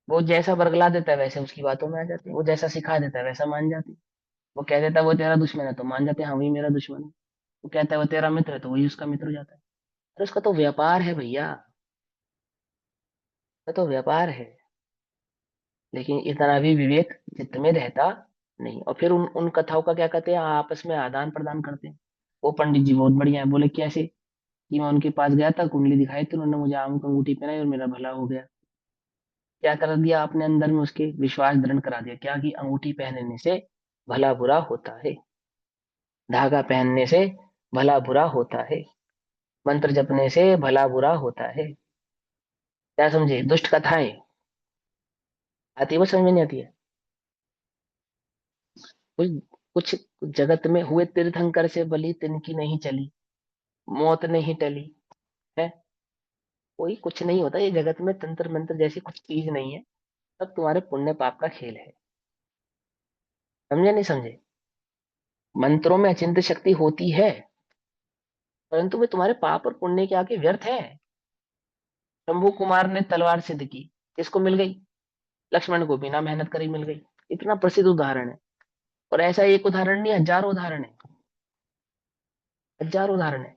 Speaker 1: वो जैसा बरगला देता है वैसे उसकी बातों में आ जाते हैं, वो जैसा सिखा देता है वैसा मान जाते हैं। वो कह देता है वो तेरा दुश्मन है तो मान जाते हैं, हाँ वही मेरा दुश्मन है। वो कहता है वो तेरा मित्र है तो वही उसका मित्र हो जाता है। अरे उसका तो व्यापार है भैया, उसका तो व्यापार है। लेकिन इतना भी विवेक चित्त में रहता नहीं। और फिर उन कथाओं का क्या कहते हैं, आपस में आदान प्रदान करते हैं। वो पंडित जी बहुत बढ़िया है, बोले कैसे? कि मैं उनके पास गया था, कुंडली दिखाई थी, उन्होंने मुझे आम की अंगूठी पहनाई और मेरा भला हो गया। क्या कर दिया आपने? अंदर में उसके विश्वास दृढ़ करा दिया। क्या? कि अंगूठी पहनने से भला बुरा होता है, धागा पहनने से भला बुरा होता है, मंत्र जपने से भला बुरा होता है। क्या समझे? दुष्ट कथाएं आती है, वो समझ में नहीं आती है। कुछ कुछ जगत में हुए तीर्थंकर से बलि तिनकी नहीं चली, मौत नहीं टली है। कोई कुछ नहीं होता ये जगत में, तंत्र मंत्र जैसी कुछ चीज नहीं है। सब तुम्हारे पुण्य पाप का खेल है। समझे नहीं समझे? मंत्रों में अचिंत्य शक्ति होती है, परंतु वे तुम्हारे पाप और पुण्य के आगे व्यर्थ है। शंभू कुमार ने तलवार सिद्ध की, किसको मिल गई? लक्ष्मण को, बिना मेहनत करे मिल गई। इतना प्रसिद्ध उदाहरण है। और ऐसा एक उदाहरण नहीं, हजारों उदाहरण है, हजारों उदाहरण है।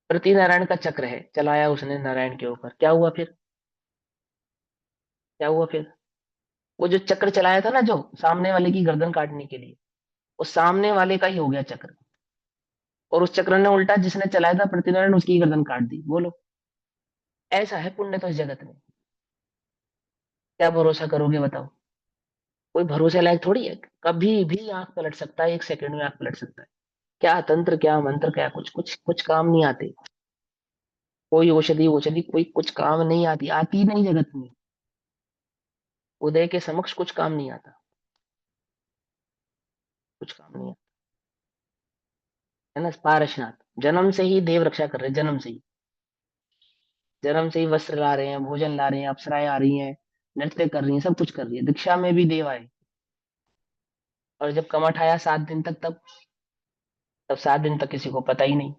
Speaker 1: पृथ्वी नारायण का चक्र है, चलाया उसने नारायण के ऊपर, क्या हुआ फिर? क्या हुआ फिर? वो जो चक्र चलाया था ना, जो सामने वाले की गर्दन काटने के लिए, वो सामने वाले का ही हो गया चक्र। और उस चक्र ने उल्टा जिसने चलाया था पृथ्वी नारायण, उसकी गर्दन काट दी। बोलो, ऐसा है पुण्य तो इस जगत में। क्या भरोसा करोगे बताओ? कोई भरोसे लायक थोड़ी है। कभी भी आंख पलट सकता है, एक सेकंड में आंख पलट सकता है। क्या तंत्र, क्या मंत्र, क्या कुछ कुछ कुछ काम नहीं आते। कोई औषधि औषधि कोई कुछ काम नहीं आती, आती नहीं जगत में। उदय के समक्ष कुछ काम नहीं आता, कुछ काम नहीं आता। है ना? पारसनाथ जन्म से ही देव रक्षा कर रहे हैं, जन्म से ही। जन्म से ही वस्त्र ला रहे हैं, भोजन ला रहे हैं, अप्सराएं आ रही हैं, नृत्य कर रही हैं, सब कुछ कर रही है। दीक्षा में भी देव आए। और जब कमठ आया 7 दिन तक, तब 7 दिन तक किसी को पता ही नहीं।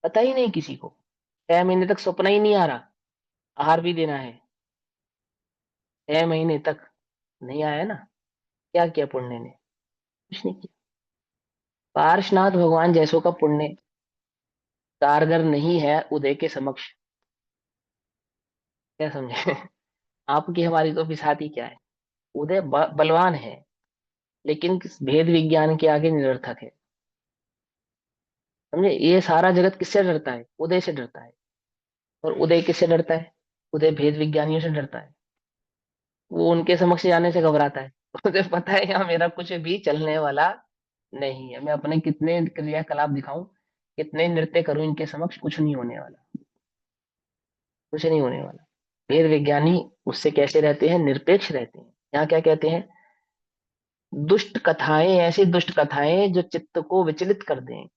Speaker 1: पता ही नहीं किसी को। 6 महीने तक सपना ही नहीं आ रहा, आहार भी देना है। 6 महीने तक नहीं आया ना। क्या किया पुण्य ने? कुछ नहीं किया। पार्शनाथ भगवान जैसों का पुण्य कारगर नहीं है उदय के समक्ष। क्या समझे? आपकी हमारी तो फिसाती क्या है। उदय बलवान है, लेकिन भेद विज्ञान के आगे निरर्थक है। समझे? ये सारा जगत किससे डरता है? उदय से डरता है। और उदय किससे डरता है? उदय भेद विज्ञानियों से डरता है। वो उनके समक्ष जाने से घबराता है। उसे पता है यहाँ मेरा कुछ भी चलने वाला नहीं है। मैं अपने कितने क्रियाकलाप दिखाऊं, कितने नृत्य करूं, इनके समक्ष कुछ नहीं होने वाला। कुछ नहीं होने वाला। वेद विज्ञानी उससे कैसे रहते हैं? निरपेक्ष रहते हैं। यहाँ क्या कहते हैं? दुष्ट कथाएं, ऐसी दुष्ट कथाएं जो चित्त को विचलित कर दें।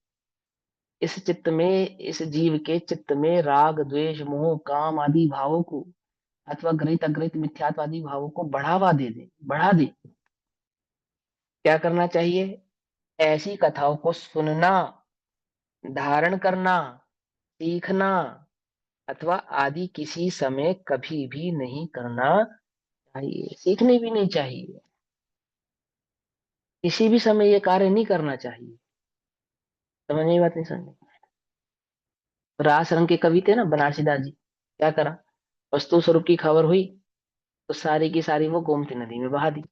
Speaker 1: इस चित्त में, इस जीव के चित्त में राग द्वेष मोह काम आदि भावों को, अथवा गृहित अग्रहित मिथ्यात्व आदि भावों को बढ़ावा दे दे, बढ़ा दे। क्या करना चाहिए? ऐसी कथाओं को सुनना, धारण करना, सीखना, अथवा आदि किसी समय कभी भी नहीं करना चाहिए। सीखनी भी नहीं चाहिए। किसी भी समय ये कार्य नहीं करना चाहिए। समझ नहीं, बात नहीं समझ। रास रंग के कवि थे ना बनारसी दास जी, क्या करा? वस्तु स्वरूप की खबर हुई तो सारी की सारी वो गोमती नदी में बहा दी।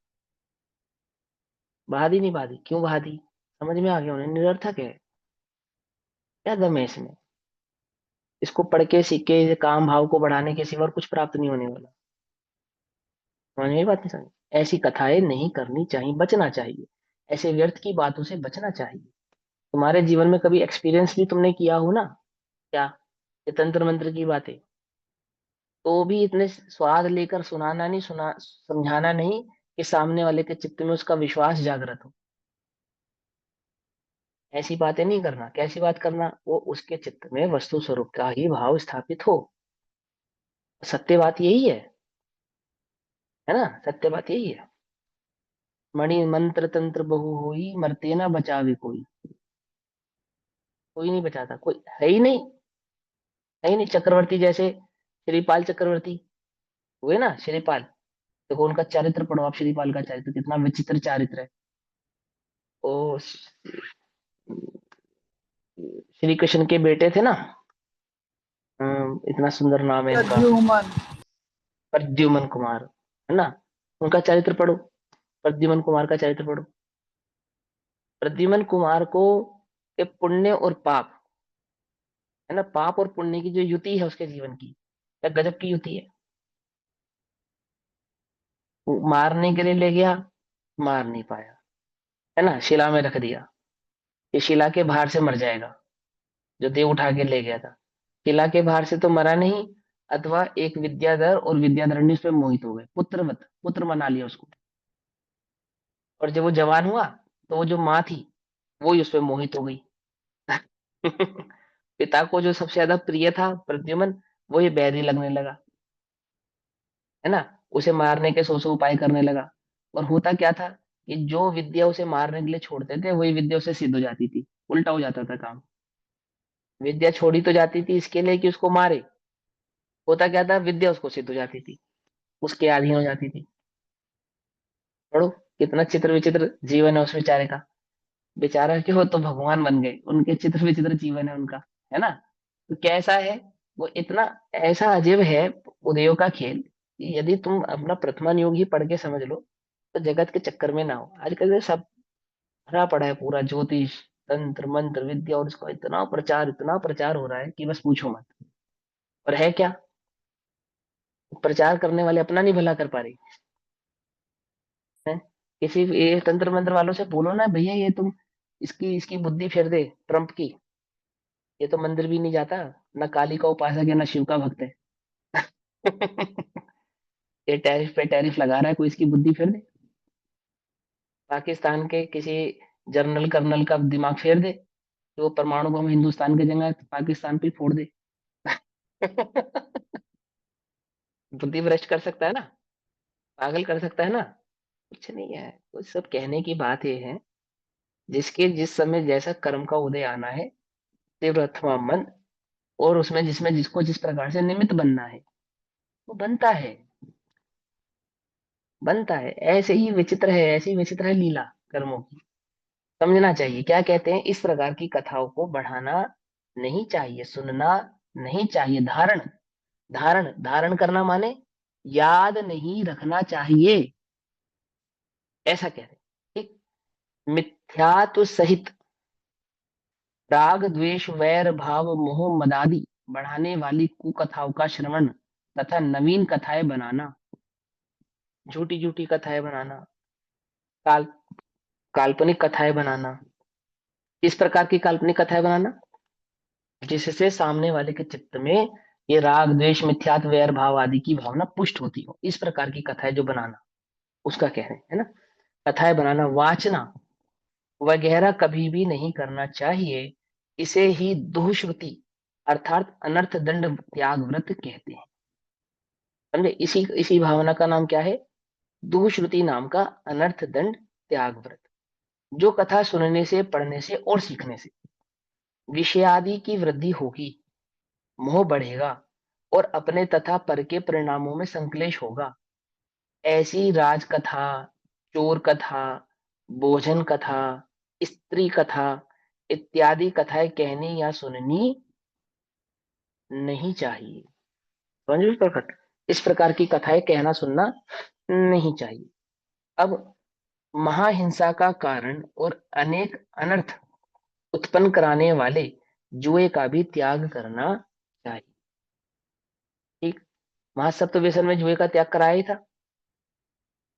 Speaker 1: बहा दी, नहीं बहा दी? क्यों बहा दी? समझ में आ गया उन्हें, निरर्थक है। क्या दम है इसमें? इसको पढ़ के सीख के काम भाव को बढ़ाने के सिवा और कुछ प्राप्त नहीं होने वाला। समझ में बात नहीं समझ। ऐसी कथाएं नहीं करनी चाहिए, बचना चाहिए। ऐसे व्यर्थ की बातों से बचना चाहिए। तुम्हारे जीवन में कभी एक्सपीरियंस भी तुमने किया हो ना, क्या, ये तंत्र मंत्र की बातें, तो भी इतने स्वाद लेकर सुनाना नहीं, सुना समझाना नहीं कि सामने वाले के चित्त में उसका विश्वास जागृत हो। ऐसी बातें नहीं करना। कैसी बात करना? वो उसके चित्त में वस्तु स्वरूप का ही भाव स्थापित हो। सत्य बात यही है ना? सत्य बात यही है। मणि मंत्र तंत्र बहु होई, मरते ना बचावे कोई। कोई नहीं बचाता, कोई है ही नहीं। है ही नहीं। चक्रवर्ती जैसे श्रीपाल चक्रवर्ती हुए ना, श्रीपाल। देखो उनका चरित्र पढ़ो आप, श्रीपाल का चरित्र कितना विचित्र चरित्र है। ओ, श्री कृष्ण के बेटे थे ना। इतना सुंदर नाम है इनका,
Speaker 2: प्रद्युमन।
Speaker 1: प्रद्युमन कुमार, है ना? उनका चरित्र पढ़ो, प्रद्युमन कुमार का चरित्र पढ़ो। प्रद्युमन कुमार को के पुण्य और पाप, है ना, पाप और पुण्य की जो युति है उसके जीवन की, क्या गजब की युति है। वो मारने के लिए ले गया, मार नहीं पाया, है ना, शिला में रख दिया। ये शिला के भार से मर जाएगा, जो देव उठा के ले गया था। शिला के भार से तो मरा नहीं, अथवा एक विद्याधर और विद्याधरणी उस पर मोहित हो गए, पुत्रवत, पुत्र बना लिया उसको। और जब वो जवान हुआ, तो वो जो माँ थी, वो ही उस पर मोहित हो गई। पिता को जो सबसे ज्यादा प्रिय था प्रद्युमन, वो ये बैरी लगने लगा, है ना। उसे मारने के सौ सौ उपाय करने लगा। और होता क्या था कि जो विद्या उसे मारने के लिए छोड़ते थे, वही विद्या उसे सिद्ध हो जाती थी, उल्टा हो जाता था काम। विद्या छोड़ी तो जाती थी इसके लिए कि उसको मारे। होता क्या था, विद्या उसको सिद्ध हो जाती थी, उसके अधीन हो जाती थी। पढ़ो, कितना चित्र विचित्र जीवन है उस बेचारे का। बेचारा के हो तो भगवान बन गए, उनके चित्र विचित्र जीवन है उनका, है ना। तो कैसा है वो, इतना ऐसा अजीब है उदयों का खेल कि यदि तुम अपना प्रथमा योग ही पढ़ के समझ लो तो जगत के चक्कर में ना हो। आजकल ये सब भरा पड़ा है पूरा, ज्योतिष तंत्र मंत्र विद्या, और इसका इतना प्रचार हो रहा है कि बस पूछो मत। और है क्या, प्रचार करने वाले अपना नहीं भला कर पा रहे हैं। किसी ये तंत्र मंत्र वालों से बोलो ना, भैया ये तुम इसकी इसकी बुद्धि फेर दे ट्रम्प की, ये तो मंदिर भी नहीं जाता, ना काली का उपासक है ना शिव का भक्त है। ये टैरिफ पे टैरिफ लगा रहा है, कोई इसकी बुद्धि फेर दे। पाकिस्तान के किसी जनरल कर्नल का दिमाग फेर दे कि वो परमाणु बम हिंदुस्तान की जगह पाकिस्तान पे ही फोड़ दे। बुद्धि भ्रष्ट कर सकता है ना, पागल कर सकता है ना। कुछ नहीं है, कुछ सब कहने की बात ये है, जिसके जिस समय जैसा कर्म का उदय आना है, तीव्र अथवा मन, और उसमें जिसमें जिसको जिस प्रकार से निमित्त बनना है वो बनता है, बनता है। ऐसे ही विचित्र है, ऐसी विचित्र है लीला कर्मों की। समझना चाहिए, क्या कहते हैं, इस प्रकार की कथाओं को बढ़ाना नहीं चाहिए, सुनना नहीं चाहिए। धारण, धारण धारण करना माने याद नहीं रखना चाहिए, ऐसा कह रहे हैं। ठीक। मिथ्यात्व सहित राग द्वेष वैर भाव मोह मदादि बढ़ाने वाली कुकथाओं का श्रवण तथा नवीन कथाएं बनाना, झूठी झूठी कथाएं बनाना, काल काल्पनिक कथाएं बनाना। इस प्रकार की काल्पनिक कथाएं बनाना जिससे सामने वाले के चित्त में ये राग द्वेष मिथ्यात्व वैर भाव आदि की भावना पुष्ट होती हो, इस प्रकार की कथाएं जो बनाना, उसका कह रहे हैं, है ना। कथाएं बनाना, वाचना वगैरह कभी भी नहीं करना चाहिए। इसे ही दुःश्रुति अर्थात अनर्थ दंड त्याग व्रत कहते हैं। समझे, इसी इसी भावना का नाम क्या है, दुःश्रुति नाम का अनर्थ दंड त्याग व्रत। जो कथा सुनने से पढ़ने से और सीखने से विषयादि की वृद्धि होगी, मोह बढ़ेगा, और अपने तथा पर के परिणामों में संकलेश होगा, ऐसी राजकथा, चोर कथा, भोजन कथा, स्त्री कथा इत्यादि कथाएं कहनी या सुननी नहीं चाहिए। समझ लो प्रकट, इस प्रकार की कथाएं कहना सुनना नहीं चाहिए। अब महाहिंसा का कारण और अनेक अनर्थ उत्पन्न कराने वाले जुए का भी त्याग करना चाहिए। ठीक। महासप्त व्यसन में जुए का त्याग कराया ही था,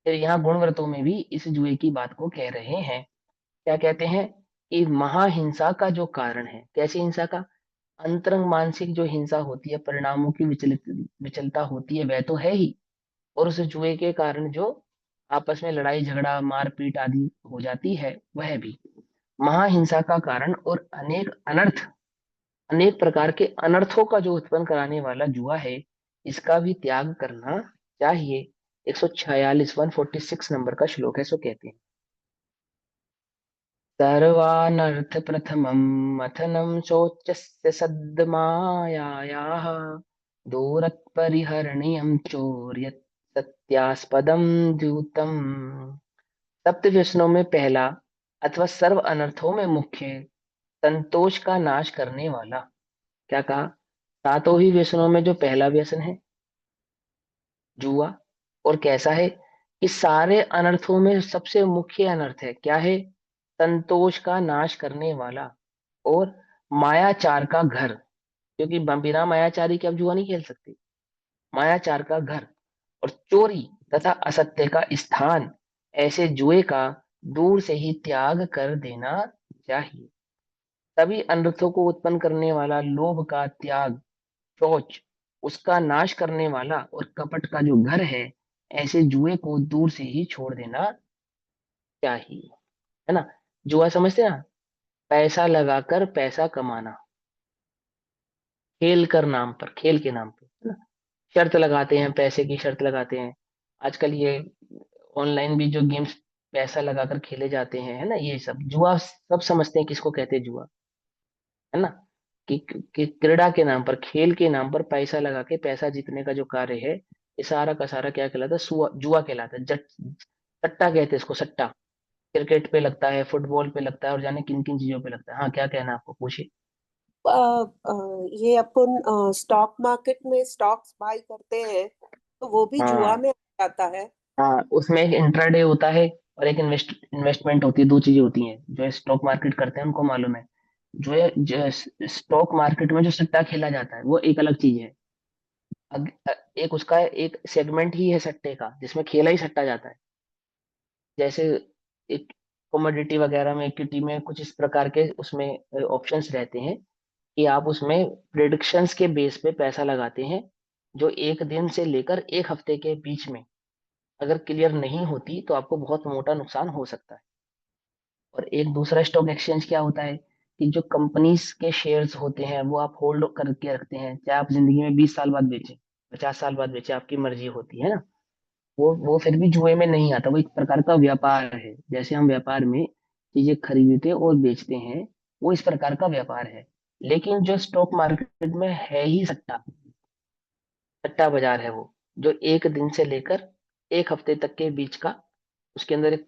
Speaker 1: फिर यहाँ गुण व्रतों में भी इस जुए की बात को कह रहे हैं। क्या कहते हैं कि महाहिंसा का जो कारण है, कैसी हिंसा का, अंतरंग मानसिक जो हिंसा होती है, परिणामों की विचलता होती है, वह तो है ही, और उस जुए के कारण जो आपस में लड़ाई झगड़ा मारपीट आदि हो जाती है वह भी महाहिंसा का कारण, और अनेक अनर्थ, अनेक प्रकार के अनर्थों का जो उत्पन्न कराने वाला जुआ है, इसका भी त्याग करना चाहिए। 146 146 नंबर का श्लोक है, सो कहते हैं, सर्वानर्थ प्रथमं मथनं शोचस्य सद्मायायाः दूरत्परिहरणीयं चोर्यत् सत्यास्पदं द्यूतम्। सप्त व्यसनों में पहला अथवा सर्व अनर्थों में मुख्य, संतोष का नाश करने वाला। क्या कहा, सातों ही व्यसनों में जो पहला व्यसन है जुआ, और कैसा है कि सारे अनर्थों में सबसे मुख्य अनर्थ है, क्या है, संतोष का नाश करने वाला, और मायाचार का घर, क्योंकि बिना मायाचारी के आप जुआ नहीं खेल सकते। मायाचार का घर, और चोरी तथा असत्य का स्थान, ऐसे जुए का दूर से ही त्याग कर देना चाहिए। सभी अनर्थों को उत्पन्न करने वाला लोभ का त्याग, शौच उसका नाश करने वाला, और कपट का जो घर है, ऐसे जुए को दूर से ही छोड़ देना चाहिए, है ना। जुआ समझते हैं ना, पैसा लगाकर पैसा कमाना, खेल कर नाम पर, खेल के नाम पे, है ना। शर्त लगाते हैं, पैसे की शर्त लगाते हैं। आजकल ये ऑनलाइन भी जो गेम्स पैसा लगाकर खेले जाते हैं, है ना, ये सब जुआ, सब समझते हैं किसको कहते हैं जुआ, है ना। कि क्रीड़ा के नाम पर, खेल के नाम पर पैसा लगा के पैसा जीतने का जो कार्य है, ये सारा का सारा क्या कहलाता है? जुआ कहलाता है। जट सट्टा कहते हैं इसको, सट्टा। क्रिकेट पे लगता है, फुटबॉल पे लगता है, और जाने किन किन चीजों पे लगता है। हाँ, क्या कहना है आपको, पूछिए।
Speaker 2: अ, ये अपन स्टॉक मार्केट में स्टॉक्स बाय करते हैं, तो वो भी जुआ
Speaker 1: हाँ
Speaker 2: में आ जाता है।
Speaker 1: हाँ, उसमें एक इंट्राडे होता है और एक इन्वेस्टमेंट होती है, दो चीजें होती हैं। जो स्टॉक मार्केट करते हैं उनको मालूम है। जो स्टॉक मार्केट में जो सट्टा खेला जाता है वो एक अलग चीज है। एक उसका एक सेगमेंट ही है सट्टे का, जिसमें खेला ही सट्टा जाता है। जैसे एक कमोडिटी वगैरह में, इक्विटी में कुछ इस प्रकार के उसमें ऑप्शंस रहते हैं कि आप उसमें प्रिडिक्शंस के बेस पे पैसा लगाते हैं, जो एक दिन से लेकर एक हफ्ते के बीच में अगर क्लियर नहीं होती तो आपको बहुत मोटा नुकसान हो सकता है। और एक दूसरा स्टॉक एक्सचेंज क्या होता है कि जो कंपनीज के शेयर्स होते हैं वो आप होल्ड करके रखते हैं, चाहे आप जिंदगी में 20 साल बाद बेचें, 50 साल बाद बेचें, आपकी मर्जी होती है ना। वो फिर भी जुए में नहीं आता, वो एक प्रकार का व्यापार है। जैसे हम व्यापार में चीजें खरीदते और बेचते हैं, वो इस प्रकार का व्यापार है। लेकिन जो स्टॉक मार्केट में है ही सट्टा, सट्टा बाजार है वो, जो एक दिन से लेकर एक हफ्ते तक के बीच का, उसके अंदर एक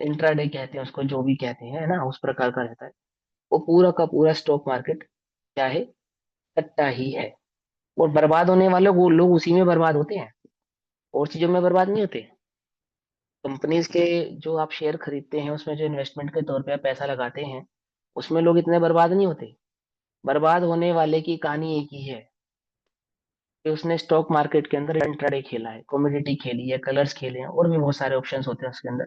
Speaker 1: इंट्राडे कहते हैं उसको, जो भी कहते हैं ना, उस प्रकार का रहता है। वो पूरा का पूरा स्टॉक मार्केट क्या है? सट्टा ही है। और बर्बाद होने वाले वो लोग उसी में बर्बाद होते हैं, और चीजों में बर्बाद नहीं होते। कंपनीज के जो आप शेयर खरीदते हैं, उसमें जो इन्वेस्टमेंट के तौर पे आप पैसा लगाते हैं, उसमें लोग इतने बर्बाद नहीं होते। बर्बाद होने वाले की कहानी एक ही है कि उसने स्टॉक मार्केट के अंदर इंट्राडे खेला है, कमोडिटी खेली है, कलर्स खेले हैं, और भी बहुत सारे ऑप्शंस होते हैं उसके अंदर।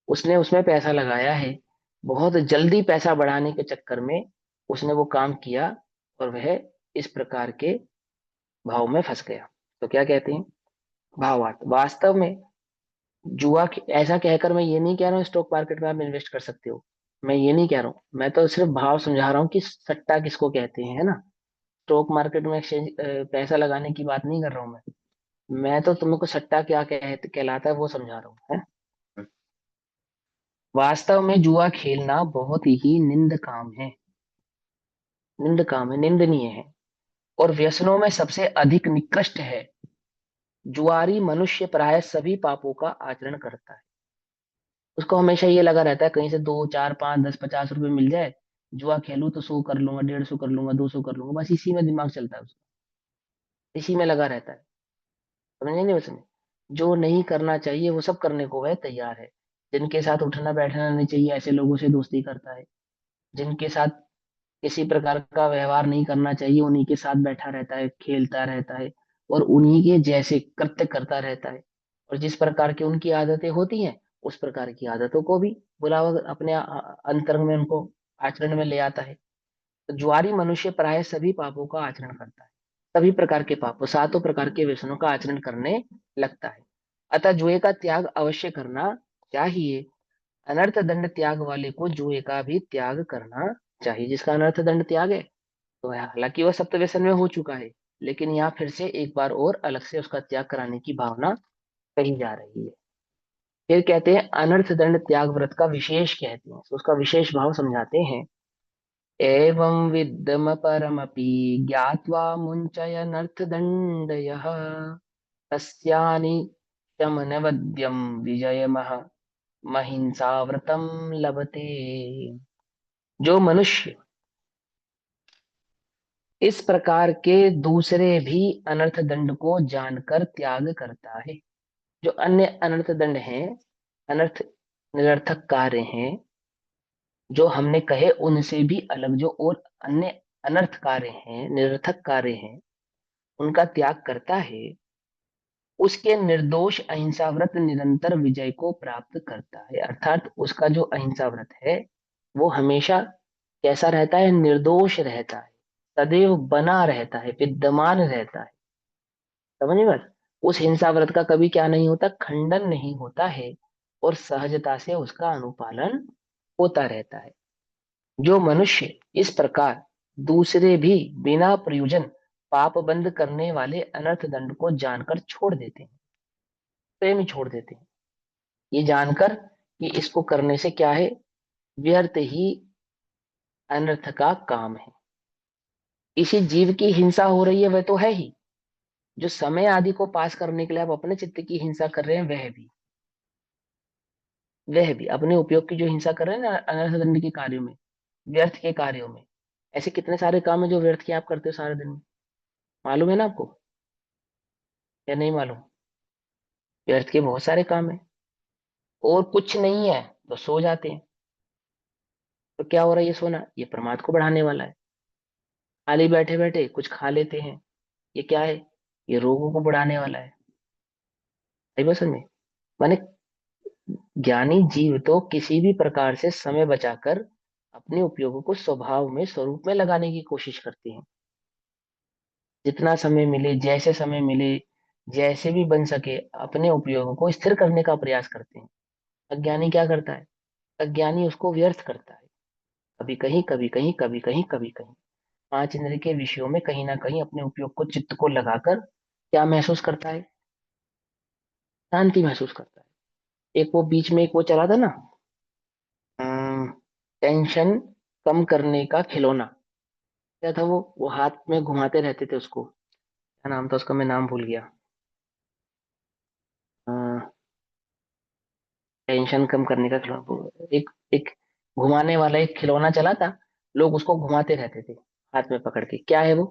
Speaker 1: उसने उसमें पैसा लगाया है, बहुत जल्दी पैसा बढ़ाने के चक्कर में उसने वो काम किया, और वह इस प्रकार के भाव में फंस गया। तो क्या कहते हैं? भावार्थ। वास्तव में ऐसा कहकर मैं ये नहीं कह रहा हूँ स्टॉक मार्केट में आप इन्वेस्ट कर सकते हो, मैं ये नहीं कह रहा हूँ। मैं तो सिर्फ भाव समझा रहा हूँ कि सट्टा किसको कहते हैं, है ना। स्टॉक मार्केट में एक्सचेंज पैसा लगाने की बात नहीं कर रहा हूँ मैं तो तुमको सट्टा क्या कहलाता है वो समझा रहा हूँ, है। वास्तव में जुआ खेलना बहुत ही निंद काम है, निंद काम है, निंदनीय है, और व्यसनों में सबसे अधिक निकृष्ट है। जुआरी मनुष्य प्राय सभी पापों का आचरण करता है। उसको हमेशा ये लगा रहता है कहीं से 2 4 5 10 50 रुपए मिल जाए, जुआ खेलूं तो 100 कर लूंगा, 150 कर लूंगा, 200 कर लूंगा, बस इसी में दिमाग चलता है उसका, इसी में लगा रहता है। समझे नहीं उसमें? जो नहीं करना चाहिए वो सब करने को वह तैयार है। जिनके साथ उठना बैठना नहीं चाहिए, ऐसे लोगों से दोस्ती करता है। जिनके साथ किसी प्रकार का व्यवहार नहीं करना चाहिए, उन्हीं के साथ बैठा रहता है, खेलता रहता है, और उन्हीं के जैसे कृत्य करता रहता है। और जिस प्रकार की उनकी आदतें होती हैं, उस प्रकार की आदतों को भी बुलावा अपने अंतरंग में उनको आचरण में ले आता है। तो जुआरी मनुष्य प्राय सभी पापों का आचरण करता है, सभी प्रकार के पापों, सातों प्रकार के व्यसनों का आचरण करने लगता है। अतः जुए का त्याग अवश्य करना चाहिए। अनर्थ दंड त्याग वाले को जुए का भी त्याग करना चाहिए। जिसका अनर्थ दंड त्याग है, तो हालांकि वह सप्त व्यसन में हो चुका है, लेकिन यहाँ फिर से एक बार और अलग से उसका त्याग कराने की भावना कही जा रही है। फिर कहते हैं अनर्थ दंड त्याग व्रत का विशेष, कहते हैं तो उसका विशेष भाव समझाते हैं। एवं विद्यम परमपि ज्ञात्वा मुञ्चयनर्थ दंड यः तस्यानि शमनवद्यं विजयमः महिंसा व्रतम लभते। जो मनुष्य इस प्रकार के दूसरे भी अनर्थ दंड को जानकर त्याग करता है, जो अन्य अनर्थ दंड हैं, अनर्थ निरर्थक कार्य हैं, जो हमने कहे उनसे भी अलग जो और अन्य अनर्थ कार्य हैं, निरर्थक कार्य हैं, उनका त्याग करता है, उसके निर्दोष अहिंसा व्रत निरंतर विजय को प्राप्त करता है। अर्थात उसका जो अहिंसा व्रत है वो हमेशा कैसा रहता है? निर्दोष रहता है, सदैव बना रहता है, विद्यमान रहता है। समझ बस, उस हिंसा व्रत का कभी क्या नहीं होता? खंडन नहीं होता है, और सहजता से उसका अनुपालन होता रहता है। जो मनुष्य इस प्रकार दूसरे भी बिना प्रयोजन पाप बंद करने वाले अनर्थ दंड को जानकर छोड़ देते हैं, प्रेम ही छोड़ देते हैं, ये जानकर कि इसको करने से क्या है? व्यर्थ ही अनर्थ का काम है। इसी जीव की हिंसा हो रही है वह तो है ही, जो समय आदि को पास करने के लिए आप अपने चित्त की हिंसा कर रहे हैं वह भी अपने उपयोग की जो हिंसा कर रहे हैं ना अनर्थ दंड के कार्यों में, व्यर्थ के कार्यों में। ऐसे कितने सारे काम है जो व्यर्थ के आप करते हो सारे दिन में, मालूम है ना आपको या नहीं मालूम? व्यर्थ के बहुत सारे काम है, और कुछ नहीं है तो सो जाते हैं। तो क्या हो रहा है ये सोना, ये प्रमाद को बढ़ाने वाला है। खाली बैठे बैठे कुछ खा लेते हैं, ये क्या है, ये रोगों को बढ़ाने वाला है। सही बात समझ में? माने ज्ञानी जीव तो किसी भी प्रकार से समय बचाकर अपने उपयोगों को स्वभाव में स्वरूप में लगाने की कोशिश करते हैं। जितना समय मिले, जैसे समय मिले, जैसे भी बन सके अपने उपयोगों को स्थिर करने का प्रयास करते हैं। अज्ञानी क्या करता है? अज्ञानी उसको व्यर्थ करता है, कभी कहीं कभी कहीं कभी कहीं कभी कहीं। पांच इंद्रिय के विषयों में कहीं ना कहीं अपने उपयोग को चित्त को लगाकर क्या महसूस करता है? शांति महसूस करता है। एक वो बीच में एक वो चला था ना, टेंशन कम करने का खिलौना, क्या था वो हाथ में घुमाते रहते थे उसको, क्या नाम था उसका, मैं नाम भूल गया। टेंशन कम करने का खिलौना, एक एक घुमाने वाला एक खिलौना चला था, लोग उसको घुमाते रहते थे हाथ में पकड़ के। क्या है वो?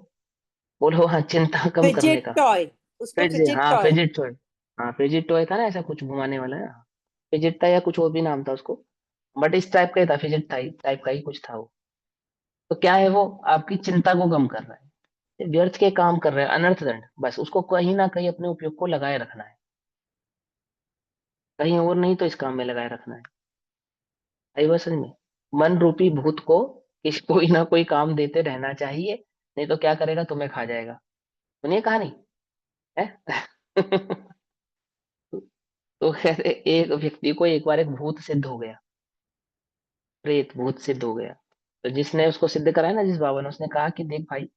Speaker 1: बोलो, हाँ, चिंता कम करने
Speaker 2: फिजिट
Speaker 1: का।
Speaker 2: टॉय, उसको फिजिट
Speaker 1: हाँ,
Speaker 2: टॉय।
Speaker 1: Fidget toy. हाँ, फिजिट टॉय था ना, ऐसा कुछ घुमाने वाला है। फिजिट था या कुछ और भी नाम था उसको, बट इस टाइप का ही था, फिजिट टाइप का ही कुछ था वो। तो क्या है वो? आपकी चिंता को कम कर रहा है, ये व्यर्थ के काम कर रहा है, अनर्थ दंड, बस उसको कहीं ना कहीं अपने उपयोग को लगाए रखना है, कहीं और नहीं तो इस काम में लगाए रखना है। आई बात समझ में? मन रूपी भूत को किस कोई ना कोई काम देते रहना चाहिए, नहीं तो क्या करेगा, तुम्हें खा जाएगा। सुनिए कहानी है। तो कहते एक व्यक्ति को एक बार एक भूत सिद्ध हो गया, प्रेत भूत सिद्ध हो गया। तो जिसने उसको सिद्ध कराया ना, जिस बाबा ने, उसने कहा कि देख भाई,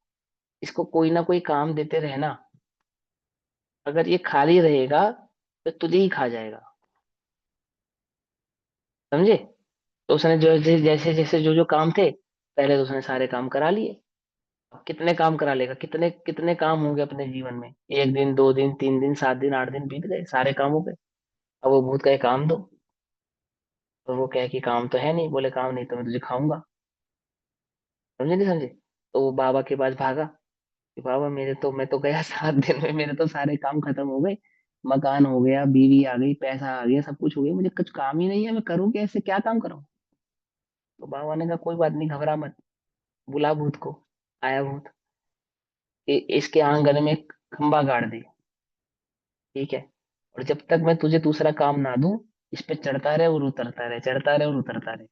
Speaker 1: इसको कोई ना कोई काम देते रहना, अगर ये खाली रहेगा तो तुझे ही खा जाएगा। समझे? तो उसने जो जैसे जैसे जो जो काम थे, पहले तो उसने सारे काम करा लिए। अब कितने काम करा लेगा, कितने कितने काम होंगे अपने जीवन में, एक दिन, दो दिन, तीन दिन, सात दिन, आठ दिन बीत गए, सारे काम हो गए। अब वो भूत का काम दो, तो वो कहे कि काम तो है नहीं, बोले काम नहीं तो मैं तुझे खाऊंगा। समझे नहीं समझे? तो वो बाबा के पास भागा कि बाबा, मेरे तो, मैं तो गया 7 दिन में मेरे तो सारे काम खत्म हो गए, मकान हो गया, बीवी आ गई, पैसा आ गया, सब कुछ हो गया, मुझे कुछ काम ही नहीं है, मैं करूँ कैसे, क्या काम करूँ? तो बाबा ने कहा कोई बात नहीं, घबरा मत, बुला भूत को। आया भूत, इसके आंगन में एक खंबा गाड़ दे, ठीक है, और जब तक मैं तुझे दूसरा काम ना दूं, इस पे चढ़ता रहे और उतरता रहे, चढ़ता रहे और उतरता रहे।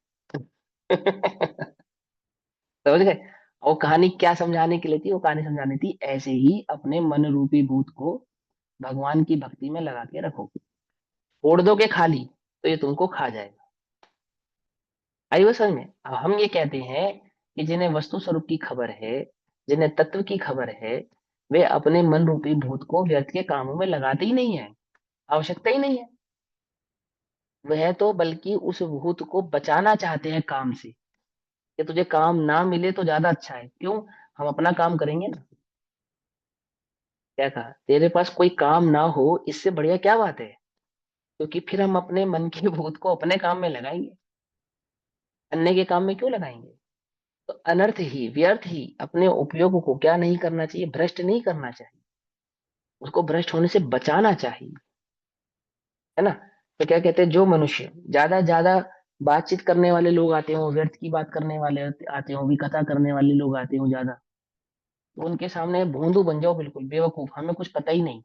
Speaker 1: समझ गए? वो कहानी क्या समझाने के लिए थी? वो कहानी समझानी थी ऐसे ही अपने मन रूपी भूत को भगवान की भक्ति में लगा के रखो, छोड़ दोगे खाली तो ये तुमको खा जाएगा। आई वो समझ में? अब हम ये कहते हैं कि जिन्हें वस्तु स्वरूप की खबर है, जिन्हें तत्व की खबर है, वे अपने मन रूपी भूत को व्यर्थ के कामों में लगाते ही नहीं है, आवश्यकता ही नहीं है। वह तो बल्कि उस भूत को बचाना चाहते हैं काम से, कि तुझे काम ना मिले तो ज्यादा अच्छा है। क्यों? हम अपना काम करेंगे ना। क्या कहा? तेरे पास कोई काम ना हो, इससे बढ़िया क्या बात है? क्योंकि फिर हम अपने मन के भूत को अपने काम में लगाएंगे, अन्य के काम में क्यों लगाएंगे? तो अनर्थ ही, व्यर्थ ही अपने उपयोग को क्या नहीं करना चाहिए, भ्रष्ट नहीं करना चाहिए, उसको भ्रष्ट होने से बचाना चाहिए, है ना? तो क्या कहते हैं, जो मनुष्य ज्यादा ज्यादा बातचीत करने वाले लोग आते हो, व्यर्थ की बात करने वाले आते हो, विकथा करने वाले लोग आते हो ज्यादा, तो उनके सामने भोंदू बन जाओ, बिल्कुल बेवकूफ, हमें कुछ पता ही नहीं।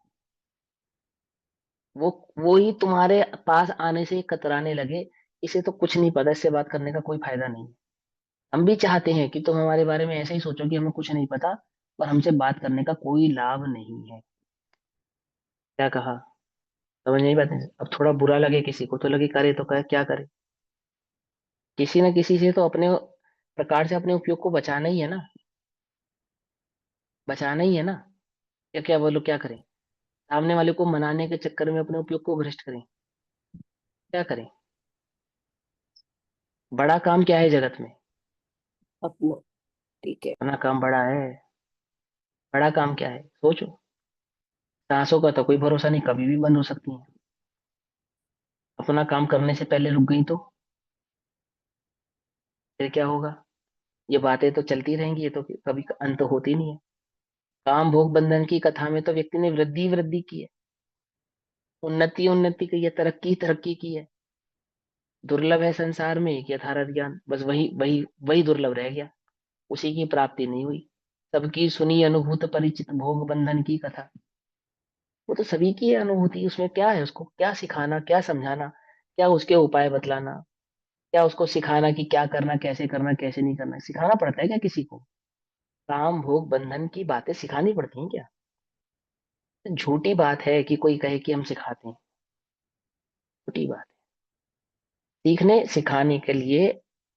Speaker 1: वो वो ही तुम्हारे पास आने से कतराने लगे, इसे तो कुछ नहीं पता, इससे बात करने का कोई फायदा नहीं। हम भी चाहते हैं कि तुम हमारे बारे में ऐसे ही सोचो कि हमें कुछ नहीं पता, और हमसे बात करने का कोई लाभ नहीं है। क्या कहा? समझ नहीं बात? अब थोड़ा बुरा लगे किसी को तो लगे, करे तो करे, क्या करे? किसी न किसी से तो अपने प्रकार से अपने उपयोग को बचाना ही है ना, बचाना ही है ना। क्या क्या बोलो, क्या करें? सामने वाले को मनाने के चक्कर में अपने उपयोग को भ्रष्ट करें? क्या करें? बड़ा काम क्या है जगत में?
Speaker 2: अपना, ठीक है।
Speaker 1: अपना काम बड़ा है। बड़ा काम क्या है सोचो। सांसों का तो कोई भरोसा नहीं, कभी भी बंद हो सकती है। अपना काम करने से पहले रुक गई तो फिर क्या होगा? ये बातें तो चलती रहेंगी, ये तो कभी अंत होती नहीं है। काम भोग बंधन की कथा में तो व्यक्ति ने वृद्धि वृद्धि की है, उन्नति उन्नति की है, तरक्की तरक्की की है। दुर्लभ है संसार में एक यथार्थ ज्ञान, बस वही वही वही दुर्लभ रह गया, उसी की प्राप्ति नहीं हुई। सबकी सुनी अनुभूत परिचित भोग बंधन की कथा, वो तो सभी की है अनुभूति, उसमें क्या है, उसको क्या सिखाना, क्या समझाना, क्या उसके उपाय बतलाना, क्या उसको सिखाना कि क्या करना, कैसे नहीं करना, सिखाना पड़ता है क्या किसी को? काम भोग बंधन की बातें सिखानी पड़ती हैं क्या? झूठी बात है कि कोई कहे कि हम सिखाते हैं, झूठी बात है। सीखने सिखाने के लिए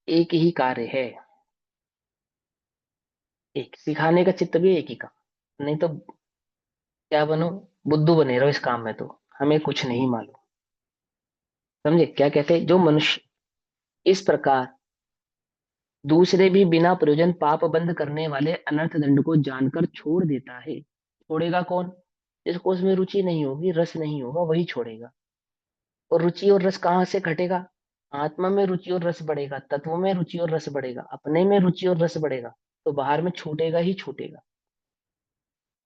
Speaker 1: एक ही कार्य है, एक सिखाने का चित्त भी एक ही का, नहीं तो क्या बनो, बुद्धू बने रहो इस काम में, तो हमें कुछ नहीं मालूम। समझे क्या कहते हैं? जो मनुष्य इस प्रकार दूसरे भी बिना प्रयोजन पाप बंद करने वाले अनर्थ दंड को जानकर छोड़ देता है, छोड़ेगा कौन? जिसको उसमें रुचि नहीं होगी, रस नहीं होगा, वही छोड़ेगा। और रुचि और रस कहाँ से घटेगा? आत्मा में रुचि और रस बढ़ेगा, तत्व में रुचि और रस बढ़ेगा, अपने में रुचि और रस बढ़ेगा, तो बाहर में छूटेगा ही छूटेगा।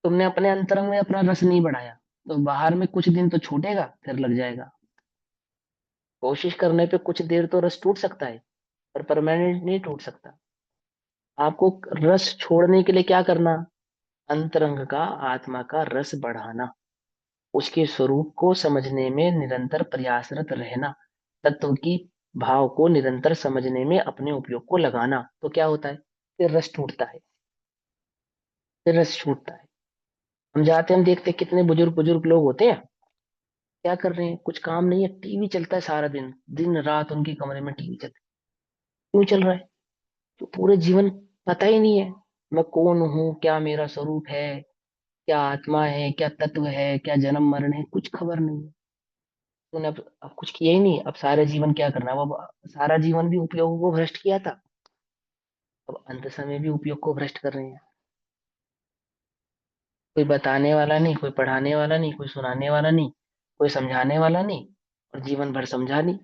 Speaker 1: तुमने अपने अंतरंग में अपना रस नहीं बढ़ाया, तो बाहर में कुछ दिन तो छूटेगा, फिर लग जाएगा। कोशिश करने पे कुछ देर तो रस टूट सकता है, पर परमानेंट नहीं टूट सकता। आपको रस छोड़ने के लिए क्या करना? अंतरंग का, आत्मा का रस बढ़ाना, उसके स्वरूप को समझने में निरंतर प्रयासरत रहना, तत्व की भाव को निरंतर समझने में अपने उपयोग को लगाना, तो क्या होता है? फिर रस टूटता है, फिर रस छूटता है। हम जाते हैं, हम देखते हैं कितने बुजुर्ग बुजुर्ग लोग होते हैं, क्या कर रहे हैं? कुछ काम नहीं है, टीवी चलता है सारा दिन, दिन रात उनके कमरे में टीवी चलता है। क्यों चल रहा है? तो पूरे जीवन पता ही नहीं है, मैं कौन हूँ, क्या मेरा स्वरूप है, क्या आत्मा है, क्या तत्व है, क्या जन्म मरण है, कुछ खबर नहीं है। तूने अब कुछ किया ही नहीं, अब सारा जीवन क्या करना है? अब सारा जीवन भी उपयोग को भ्रष्ट किया था, अब अंत समय भी उपयोग को भ्रष्ट कर रहे हैं। कोई बताने वाला नहीं, कोई पढ़ाने वाला नहीं, कोई सुनाने वाला नहीं, कोई समझाने वाला नहीं, और जीवन भर समझा नहीं,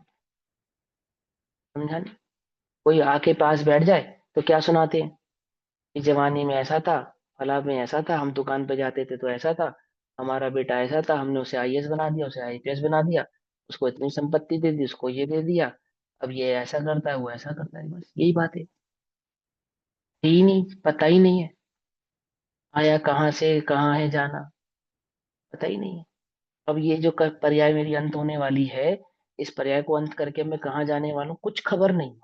Speaker 1: समझा नहीं। कोई आके पास बैठ जाए तो क्या सुनाते हैं कि जवानी में ऐसा था, फला में ऐसा था, हम दुकान पे जाते थे तो ऐसा था, हमारा बेटा ऐसा था, हमने उसे आईएएस बना दिया, उसे आईपीएस बना दिया, उसको इतनी संपत्ति दे दी, उसको ये दे दिया, अब ये ऐसा करता है, वो ऐसा करता है, बस यही बात है। ही नहीं, पता ही नहीं है आया कहाँ से, कहाँ है जाना, पता ही नहीं है। अब ये जो पर्याय मेरी अंत होने वाली है, इस पर्याय को अंत करके मैं कहाँ जाने वाला हूँ, कुछ खबर नहीं,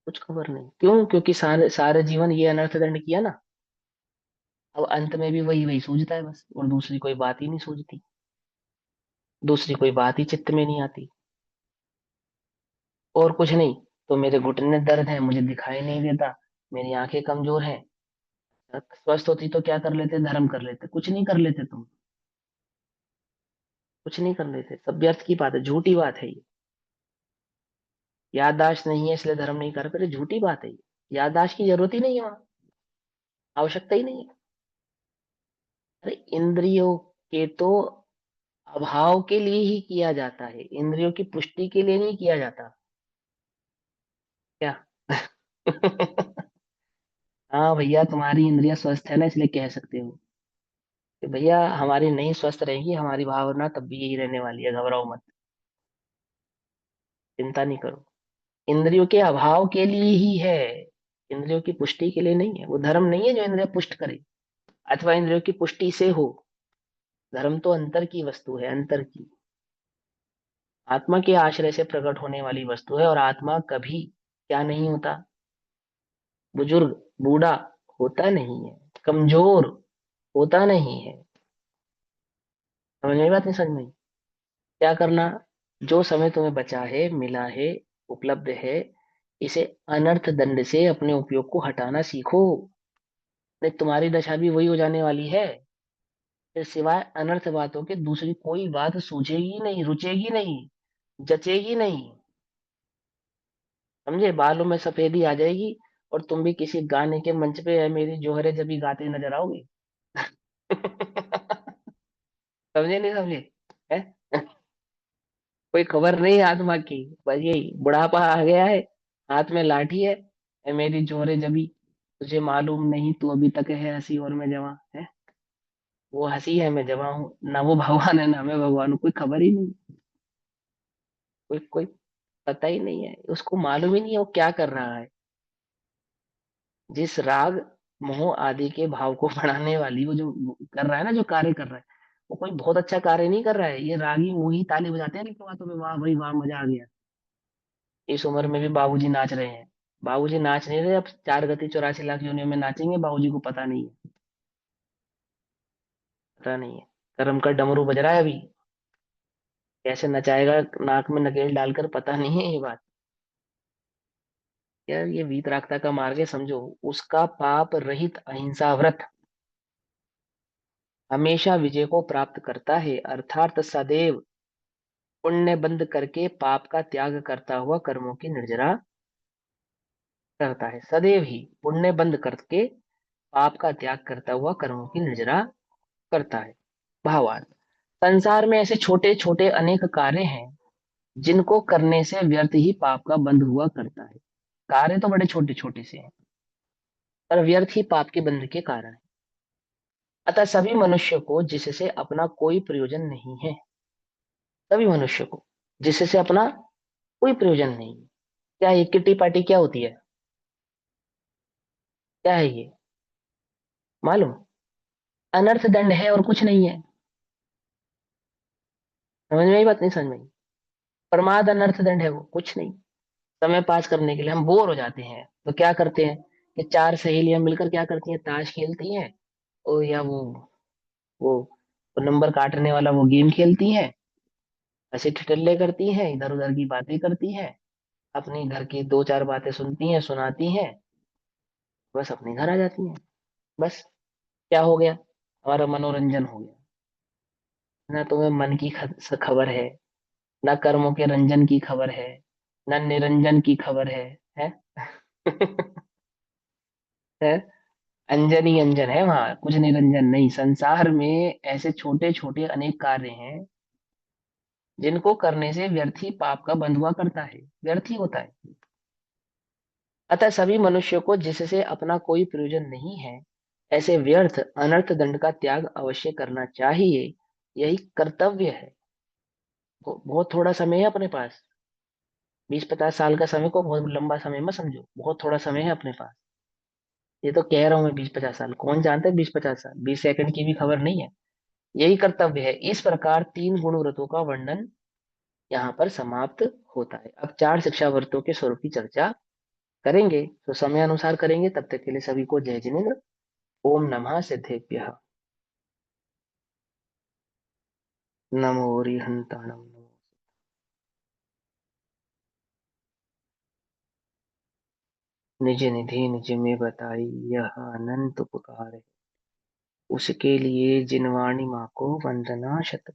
Speaker 1: कुछ खबर नहीं। क्यों? क्योंकि सारे सारे जीवन ये अनर्थ दंड किया ना, अब अंत में भी वही वही सूझता है बस, और दूसरी कोई बात ही नहीं सूझती, दूसरी कोई बात ही चित्त में नहीं आती, और कुछ नहीं। तो मेरे घुटने दर्द है, मुझे दिखाई नहीं देता, मेरी आंखें कमजोर हैं। स्वस्थ होती तो क्या कर लेते? धर्म कर लेते, कुछ नहीं कर लेते तुम, कुछ नहीं कर लेते, सब व्यर्थ की बात है, झूठी बात है ये। याददाश्त नहीं है इसलिए धर्म नहीं कर पाते, झूठी बात है ये। याददाश्त की जरूरत ही नहीं है वहां, आवश्यकता ही नहीं है। अरे इंद्रियों के तो अभाव के लिए ही किया जाता है, इंद्रियों की पुष्टि के लिए नहीं किया जाता क्या? हाँ भैया, तुम्हारी इंद्रियां स्वस्थ है ना, इसलिए कह सकते हो कि भैया हमारी नहीं स्वस्थ रहेगी, हमारी भावना तब भी यही रहने वाली है, घबराओ मत, चिंता नहीं करो। इंद्रियों के अभाव के लिए ही है, इंद्रियों की पुष्टि के लिए नहीं है। वो धर्म नहीं है जो इंद्रिया पुष्ट करे, अथवा इंद्रियों की पुष्टि से हो। धर्म तो अंतर की वस्तु है, अंतर की, आत्मा के आश्रय से प्रकट होने वाली वस्तु है। और आत्मा कभी क्या नहीं होता? बुजुर्ग, बूढ़ा होता नहीं है, कमजोर होता नहीं है। समझ में बात नहीं? समझ में? क्या करना? जो समय तुम्हें बचा है, मिला है, उपलब्ध है, इसे अनर्थ दंड से अपने उपयोग को हटाना सीखो। नहीं तुम्हारी दशा भी वही हो जाने वाली है, फिर सिवाय अनर्थ बातों के दूसरी कोई बात सूझेगी नहीं, रुचेगी नहीं, जचेगी नहीं। समझे? बालों में सफेदी आ जाएगी, और तुम भी किसी गाने के मंच पे है मेरी जोहरे जबी गाते नजर आओगे। समझे नहीं समझे? है? कोई खबर नहीं आत्मा की, बस यही बुढ़ापा आ गया है, हाथ में लाठी है मेरी जोहरे जबी, तुझे मालूम नहीं तू अभी तक है हंसी और मैं जवां है। वो हंसी है मैं जवां हूँ, ना वो भगवान है ना मैं भगवान हूँ, कोई खबर ही नहीं। कोई कोई पता ही नहीं है उसको, मालूम ही नहीं है वो क्या कर रहा है। जिस राग मोह आदि के भाव को बढ़ाने वाली वो जो कर रहा है ना, जो कार्य कर रहा है, वो कोई बहुत अच्छा कार्य नहीं कर रहा है। ये रागी मोही ताली बजाते हैं लेकिन बातों में, वाह भाई वाह मजा आ गया। इस उम्र में भी बाबूजी नाच रहे हैं। बाबूजी नाच नहीं रहे, अब 4 गति 84 लाख योनियों में नाचेंगे, बाबूजी को पता नहीं है। पता नहीं है। कर्म का डमरू बज रहा है अभी, कैसे नचाएगा नाक में नकेल डालकर, पता नहीं है ये बात। यार ये वीतरागता का मार्ग है, समझो। उसका पाप रहित अहिंसा व्रत हमेशा विजय को प्राप्त करता है, अर्थात सदैव पुण्य बंद करके पाप का त्याग करता हुआ कर्मों की निर्जरा करता है। सदैव ही पुण्य बंद करके पाप का त्याग करता हुआ कर्मों की निर्जरा करता है। भावार्थ, संसार में ऐसे छोटे छोटे अनेक कार्य हैं जिनको करने से व्यर्थ ही पाप का बंध हुआ करता है। कार्य तो बड़े छोटे छोटे से हैं, पर व्यर्थ ही पाप के बंध के कारण है। अतः सभी मनुष्य को जिससे अपना कोई प्रयोजन नहीं है, सभी मनुष्य को जिससे अपना कोई प्रयोजन नहीं है। क्या ये किट्टी पार्टी क्या होती है? क्या है ये? मालूम? अनर्थ दंड है और कुछ नहीं है। समझ में आई बात? नहीं समझ में आई? प्रमाद अनर्थ दंड है, वो कुछ नहीं। समय पास करने के लिए हम बोर हो जाते हैं तो क्या करते हैं कि 4 सहेलियां मिलकर क्या करती हैं, ताश खेलती हैं, और या वो नंबर काटने वाला वो गेम खेलती हैं, ऐसे ठिठल्ले करती हैं, इधर उधर की बातें करती हैं, अपने घर की 2 4 बातें सुनती हैं सुनाती हैं, बस अपने घर आ जाती हैं। बस, क्या हो गया? हमारा मनोरंजन हो गया। ना तुम्हें मन की खबर है, ना कर्मों के रंजन की खबर है, ना निरंजन की खबर है? है? अंजन ही अंजन है वहां, कुछ निरंजन नहीं। संसार में ऐसे छोटे छोटे अनेक कार्य हैं जिनको करने से व्यर्थ ही पाप का बंध हुआ करता है, व्यर्थ ही होता है। अतः सभी मनुष्यों को जिससे अपना कोई प्रयोजन नहीं है, ऐसे व्यर्थ अनर्थ दंड का त्याग अवश्य करना चाहिए। यही कर्तव्य है। बहुत थोड़ा समय है अपने पास। 20 50 साल का समय को बहुत लंबा समय मत समझो, बहुत थोड़ा समय है अपने पास। ये तो कह रहा हूँ मैं, 20 50 साल कौन जानता है? 20 50 साल, 20 सेकंड की भी खबर नहीं है। यही कर्तव्य है। इस प्रकार 3 गुण व्रतों का वर्णन यहाँ पर समाप्त होता है। अब 4 शिक्षा व्रतों के स्वरूप की चर्चा करेंगे, तो समय अनुसार करेंगे। तब तक के लिए सभी को जय जिनेन्द्र। ओम नमः सिद्धेभ्यः। नमो हरिहंताणम। निज निधि निज में बताई, यह अनंत उपकार है। उसके लिए जिनवाणी माँ को वंदना शत